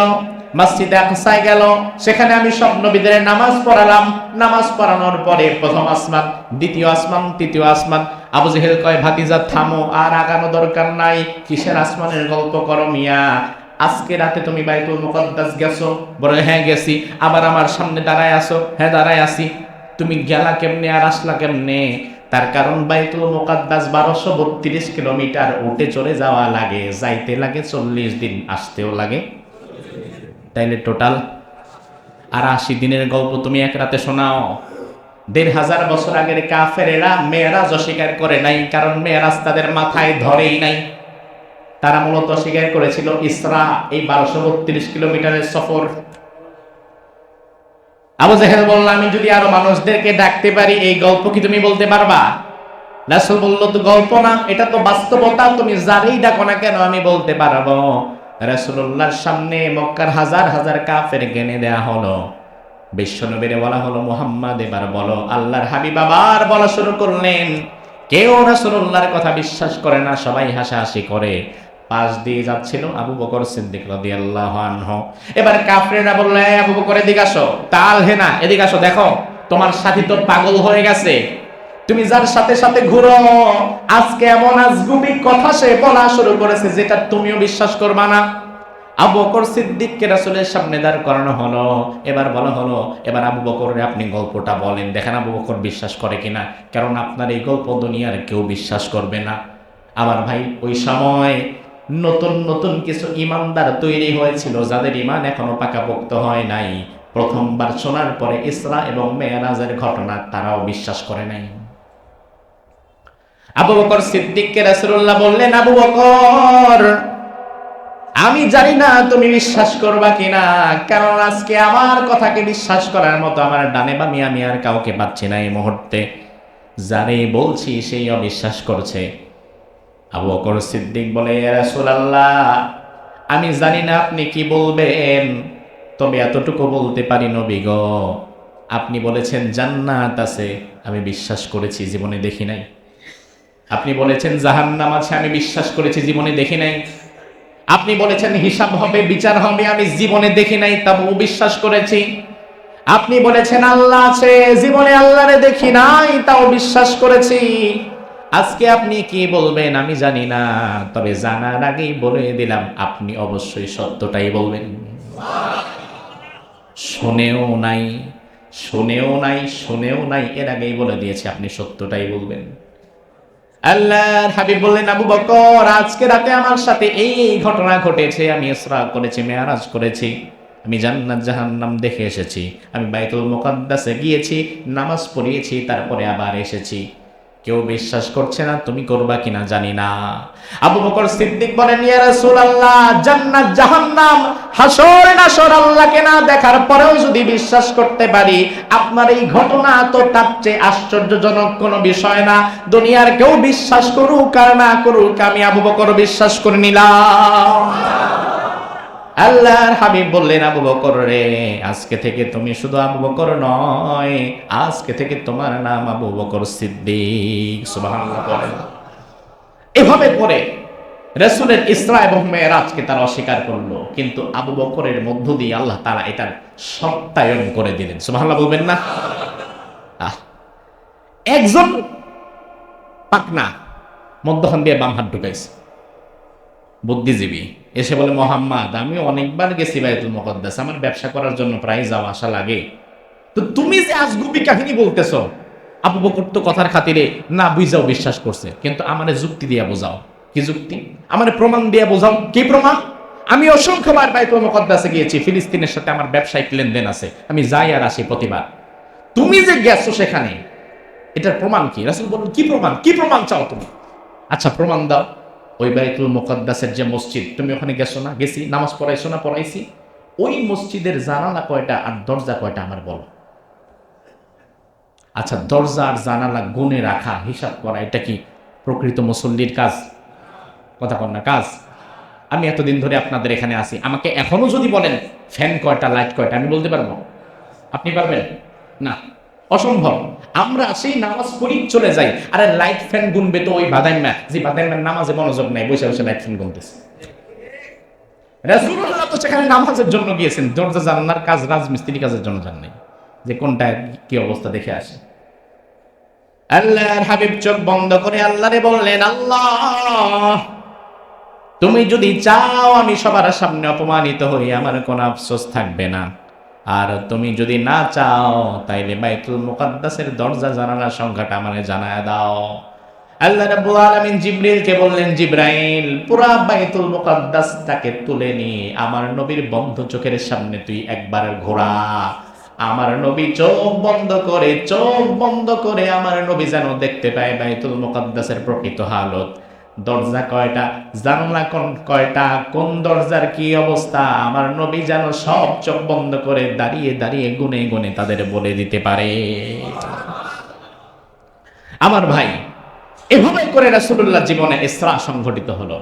মসজিদে আকসায় গেল, সেখানে আমি সব নবীদের নামাজ পড়ালাম। নামাজ পড়ানোর পরে প্রথম আসমান, দ্বিতীয় আসমান, তৃতীয় আসমান। আবু জেহেল কয়, ভাতিজা থামো, আর আগানো দরকার নাই, কিসের আসমানের গল্প করো মিয়া? আজকে রাতে তুমি বাইতুল মুকদ্দাস গেছো? বলে, হ্যাঁ গেছি। আবার আমার সামনে দাঁড়ায় আছো? হ্যাঁ দাঁড়ায় আছি। তুমি গেলা কেমনে আর আসলা কেমনে? তার কারণ বাইতুল মুকদ্দাস 1232 কিলোমিটার উঠে চলে যাওয়া লাগে, যাইতে লাগে 40 দিন, আসতেও লাগে, তাইলে টোটাল 80 দিনের গল্প তুমি এক রাতে শোনাও। 1500 বছর আগের কাফেরেরা মেরাজ অস্বীকার করে নাই, কারণ মেরাজ তাদের মাথায় ধরেই নাই। তারা মূলত অস্বীকার করেছিল ইসরা, এই 1232 কিলোমিটারের সফর। আবু জেহেল বলল, আমি যদি আরো মানুষদেরকে ডাকতে পারি, এই গল্প কি তুমি বলতে পারবা? রাসূল বলল, তো গল্প না, এটা তো বাস্তবতা, তুমি যারেই ডাকো না কেন আমি বলতে পারবো। রাসূলুল্লাহর সামনে মক্কার হাজার হাজার কাফের গেনে দেয়া হলো। বিশ্বনবীরে বলা হলো, মুহাম্মদ এবার বলো। আল্লাহর হাবিব আবার বলা শুরু করলেন। কেউ রাসূলুল্লাহর কথা বিশ্বাস করে না, সবাই হাসাহাসি করে। পাশ দিয়ে যাচ্ছিল আবু বকর সিদ্দিক রাদিয়াল্লাহু আনহু। এবার কাফেররা বলল, এই আবু বকর এদিকে আসো। তাল হে না, এদিকে আসো, দেখো তোমার সাথী তো পাগল হয়ে গেছে। তুমি যার সাথে সাথে ঘুরো, আজকে এমন আজগুবি কথা সে বলা শুরু করেছে যেটা তুমিও বিশ্বাস করবা না। আবু বকর সিদ্দিককে রাসূলের সামনে দাঁড় করানো হলো। এবার বলা হলো, এবার আবু বকররে আপনি গল্পটা বলেন, দেখেন আবু বকর বিশ্বাস করে কিনা, কারণ আপনার এই গল্প দুনিয়ার কেউ বিশ্বাস করবে না। আমার ভাই, ওই সময় নতুন নতুন কিছু ইমানদার তৈরি হয়েছিল, যাদের ইমান এখনো পাকাপোক্ত হয় নাই। প্রথমবার শোনার পরে ইসরা এবং মেরাজের ঘটনা তারাও বিশ্বাস করে নাই। আবু বকর সিদ্দিককে রাসূলুল্লাহ বললেন, আবু বকর, আমি জানি না তুমি বিশ্বাস করবা কিনা, কারণ আজকে আমার কথাকে বিশ্বাস করার মতো আমার ডানে বামে আমি আর কাউকে পাচ্ছি না এই মুহূর্তে। যারে বলছি সেই অবিশ্বাস করছে। আবু বকর সিদ্দিক বলে, ইয়া রাসূলুল্লাহ, আমি জানি না আপনি কি বলবেন, তবে এতটুকু বলতে পারি নবী গো, আপনি বলেছেন জান্নাত আছে, আমি বিশ্বাস করেছি, জীবনে দেখি নাই। আপনি বলেছেন জাহান্নাম আছে, আমি বিশ্বাস করেছি, জীবনে দেখি নাই। আপনি বলেছেন হিসাব হবে, বিচার হবে, আমি জীবনে দেখি নাই, তবু বিশ্বাস করেছি। আপনি বলেছেন আল্লাহ আছে, জীবনে আল্লাহরে দেখি নাই, তাও বিশ্বাস করেছি। আজকে আপনি কি বলবেন আমি জানি না, তবে জানার আগেই বলে দিলাম আপনি অবশ্যই সত্যটাই বলবেন। শুনেও নাই, শুনেও নাই, শুনেও নাই, এর আগেই বলে দিয়েছি আপনি সত্যটাই বলবেন। আল্লাহর হাবিব বললেন, আবু বকর, আজকে রাতে আমার সাথে এই ঘটনা ঘটেছে। আমি ইসরা করেছি, মেরাজ করেছি, আমি জান্নাত জাহান্নাম দেখে এসেছি, আমি বাইতুল মুকাদ্দাসে গিয়েছি, নামাজ পড়িয়েছি, তারপরে আবার এসেছি। কেউ বিশ্বাস করছে না, তুমি করবা কিনা জানি না। আবু বকর সিদ্দিক বলেন, ইয়া রাসূলুল্লাহ, জান্নাত জাহান্নাম হাসর নাসর আল্লাহকে না দেখার পরেও যদি বিশ্বাস করতে পারি, আপনার এই ঘটনা তো তার চেয়ে আশ্চর্যজনক কোনো বিষয় না। দুনিয়ার কেউ বিশ্বাস করুক আর না করুক, আমি আবু বকর বিশ্বাস করে নিলাম। আল্লাহর হাবিব বললেন, আবু বকর রে, আজকে থেকে তুমি শুধু আবু বকর নয়, আজকে থেকে তোমার নাম আবু বকর সিদ্দিক। সুবহানাল্লাহ বলেন। এভাবে করে রাসূলের ইসরা এবং মেরাজকে তারা অস্বীকার করলো, কিন্তু আবু বকরের মধ্য দিয়ে আল্লাহ তাআলা এটার সত্যায়ন করে দিলেন। সুবহানাল্লাহ বলবেন না? একজন পাকনা মধ্যখান দিয়ে বাম হাত ঢুকাইছে, বুদ্ধিজীবী, এসে বলে, মোহাম্মদ, আমি অনেকবার গেছি বাইতুল মুকাদ্দাস, আমার ব্যবসা করার জন্য প্রায় যাওয়া আসা লাগে, তো তুমি যে আজগুবি কাহিনী বলতেছো, আবু বকর তো কথার খাতিরে না বুঝাও বিশ্বাস করছে, কিন্তু আমারে যুক্তি দিয়া বোঝাও। কি যুক্তি? আমারে প্রমাণ দিয়া বোঝাও। কি প্রমাণ? আমি অসংখ্যবার বাইতুল মুকাদ্দাসে গিয়েছি, ফিলিস্তিনের সাথে আমার ব্যবসায়িক লেনদেন আছে, আমি যাই আর আসি প্রতিবার। তুমি যে গেছো সেখানে, এটার প্রমাণ কি? রাসূল বললেন, কি প্রমাণ? কি প্রমাণ চাও তুমি? আচ্ছা প্রমাণ দাও। ওই বাইতুল মুকাদ্দাসের যে মসজিদ, তুমি ওখানে গেছো না? গেছি। নামাজ পড়াইছো না? পড়াইছি। ওই মসজিদের জানালা কয়টা আর দরজা কয়টা আমার বলো। আচ্ছা, দরজা আর জানালা গুনে রাখা, হিসাব করা, এটা কি প্রকৃত মুসল্লির কাজ? কথা কন না, কাজ? আমি এতদিন ধরে আপনাদের এখানে আসি, আমাকে এখনো যদি বলেন ফ্যান কয়টা, লাইট কয়টা, আমি বলতে পারবো? আপনি পারবেন না? অসম্ভব। আমরা সেই নামাজ পড়ি চলে যাই, আরে লাইট ফ্যান গুনবে তো ওই বাদাইম্যা, যে বাদাইম্যার নামাজে মনোযোগ নাই, বসে বসে লাইট ফ্যান গুনতেছে। রাসূলুল্লাহ তো সেখানে নামাজের জন্য গিয়েছেন, দরজা জানালার কাজ রাজমিস্ত্রি কাজের জন্য যান নাই, যে কোনটা কি অবস্থা দেখে আসে। আল্লাহর হাবিব চোখ বন্ধ করে আল্লাহরে বললেন, আল্লাহ, তুমি যদি চাও আমি সবার সামনে অপমানিত হই, আমার কোনো আফসোস থাকবে না। আর তুমি যদি না চাও, তাইলে বাইতুল মুকাদ্দাসের দরজা জানালার সংখ্যাটা আমারে জানায় দাও। আল্লাহ রাব্বুল আলামিন জিবরিলকে বললেন, জিবরাইল, পুরা বাইতুল মুকাদ্দাসটাকে তুলে নিয়ে আমার নবীর বন্ধ চোখের সামনে তুই একবার ঘোরা। আমার নবী চোখ বন্ধ করে আমার নবী যেন দেখতে পায় বাইতুল মুকাদ্দাসের প্রকৃত হালত। দরজা কয়টা, জানালা কয়টা, কোন দরজার কি অবস্থা, আমার নবী যেন সব চোখ বন্ধ করে দাঁড়িয়ে দাঁড়িয়ে গুনে গুনে তাদের বলে দিতে পারে। আমার ভাই, এভাবে করে রাসূলুল্লাহ জীবনে ইসরা সংঘটিত হলো,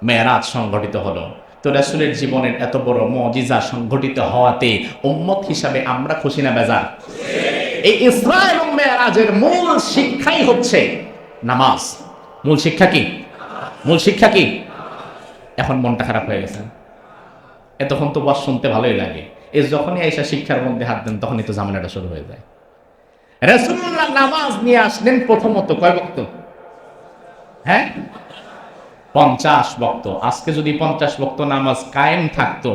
মেরাজ সংঘটিত হলো। তো রাসূলের জীবনের এত বড় মুজিজা সংঘটিত হওয়াতে উম্মত হিসাবে আমরা খুশি না বেজার? এই ইসরা এবং মেরাজের মূল শিক্ষাই হচ্ছে নামাজ। মূল শিক্ষা কি? মূল শিক্ষা কি? এখন মনটা খারাপ হয়ে গেছে। এতক্ষণ তো বস শুনতে ভালোই লাগে, যখনই আয়েশা শিক্ষার মধ্যে হাত দেন তখনই তো ঝামেলাটা শুরু হয়ে যায়। রাসূলুল্লাহ নামাজ নিয়ে আসলেন প্রথমত কয় ওয়াক্ত? হ্যাঁ, 50 ওয়াক্ত। আজকে যদি 50 ওয়াক্ত নামাজ কায়েম থাকতো,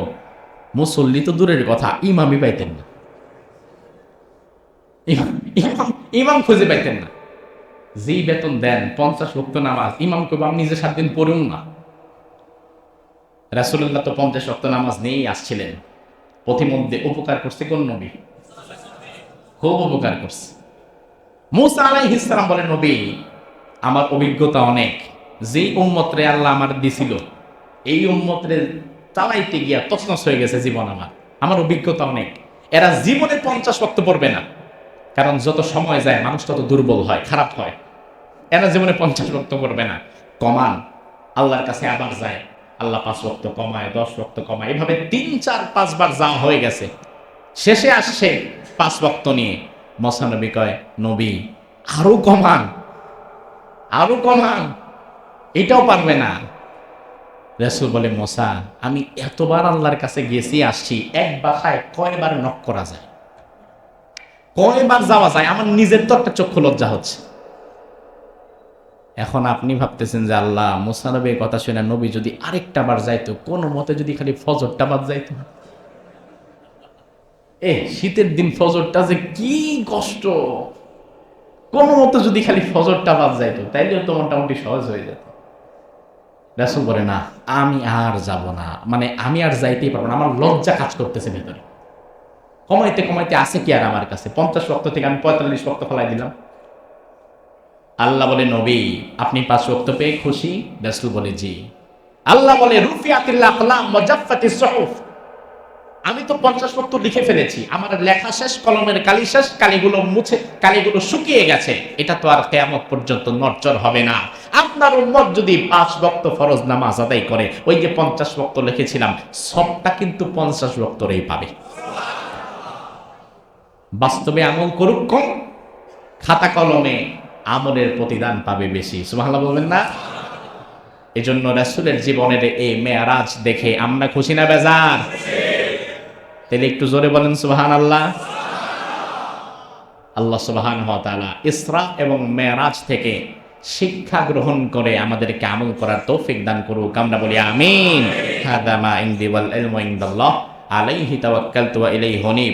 মুসল্লি তো দূরের কথা, ইমামই পাইতেন না। ইমাম খুঁজে পাইতেন না। যেই বেতন দেন 50 ওয়াক্ত নামাজ, ইমাম কইব আমি নিজে 7 দিন পড়ুন না। রাসূলুল্লাহ তো 50 ওয়াক্ত নামাজ নিয়েই আসছিলেন। পথিমধ্যে উপকার করছে কোন নবী? খুব উপকার করছে। মুসা আলাইহিস সালাম বলেন, নবী আমার অভিজ্ঞতা অনেক, যে উম্মতরে আল্লাহ আমার দিছিল এই উম্মতরে চালাইতে গিয়া তছনছ হয়ে গেছে জীবন। আমার অভিজ্ঞতা অনেক। এরা জীবনে 50 ওয়াক্ত পড়বে না, কারণ যত সময় যায় মানুষ তত দুর্বল হয়, খারাপ হয়। এরা জীবনে 50 ওয়াক্ত পড়বে না। কমান, আল্লাহর কাছে আবার যায়, আল্লাহ 5 ওয়াক্ত কমায়, 10 ওয়াক্ত কমায়, এভাবে 3, 4, 5 বার যাওয়া হয়ে গেছে। শেষে আসছে 5 ওয়াক্ত নিয়ে। মুসা নবী কয়, নবী আরো কমান, আরো কমান, এটাও পারবে না। রাসূল বলে, মুসা আমি এতবার আল্লাহর কাছে গেছি আসছি, এক বাখায় কয়বার নক করা যায়, কয়বার যাওয়া যায়, আমার নিজের তো একটা চক্ষু লজ্জা হচ্ছে। এখন আপনি ভাবতেছেন যে আল্লাহ, মুসা নবীর কথা শুনে নবী যদি আরেকটা বার যাইতো, কোনো মতে যদি খালি ফজরটা বাদ যাইতো। শীতের দিন ফজরটা যে কি কষ্ট, কোনো মতে যদি খালি ফজরটা বাদ যাইতো তাইলে তো মোটামুটি সহজ হয়ে যেত। রাসূল বলে, না আমি আর যাব না, মানে আমি আর যাইতেই পারবো না, আমার লজ্জা কাজ করতেছে ভিতরে। কমাইতে কমাইতে আছে কি আর আমার কাছে, 50 ওয়াক্ত থেকে আমি 45 ওয়াক্ত ফেলাই দিলাম। আল্লাহ বলে, নবী আপনি 5 ওয়াক্ত পেয়ে খুশি? রাসূল বলে, জি। আল্লাহ বলে, রুফিআতিল আকলাম ওয়া জাফফাতিস সুহুফ, আমি তো 50 ওয়াক্ত লিখে ফেলেছি, আমার লেখা শেষ, কলমের কালি শেষ, কালিগুলো মুছে, কালিগুলো শুকিয়ে গেছে, এটা তো আর কিয়ামত পর্যন্ত নড়চড় হবে না। আপনার উম্মত যদি 5 ওয়াক্ত ফরজ নামাজ আদায় করে, ওই যে 50 ওয়াক্ত লিখেছিলাম সবটা কিন্তু 50 ওয়াক্তরেই পাবে। বাস্তবে আমল করুক কম, খাতা কলমে আমলের প্রতিদান পাবে বেশি। সুবহানাল্লাহ বলবেন না? এজন্য রাসূলের জীবনের এই মেরাজ দেখে আমরা খুশি না বেজার? তাহলে একটু জোরে বলেন সুবহানাল্লাহ। আল্লাহ সুবহানাহু ওয়া তাআলা ইসরা এবং মেরাজ থেকে শিক্ষা গ্রহণ করে আমাদেরকে আমল করার তৌফিক দান করুক। আমরা বলি আমিন। হাদা মা ইনদি ওয়াল ইলমু ইনদাল্লাহ, আলাইহি তাওয়াক্কালতু ওয়া ইলাইহি উনীব।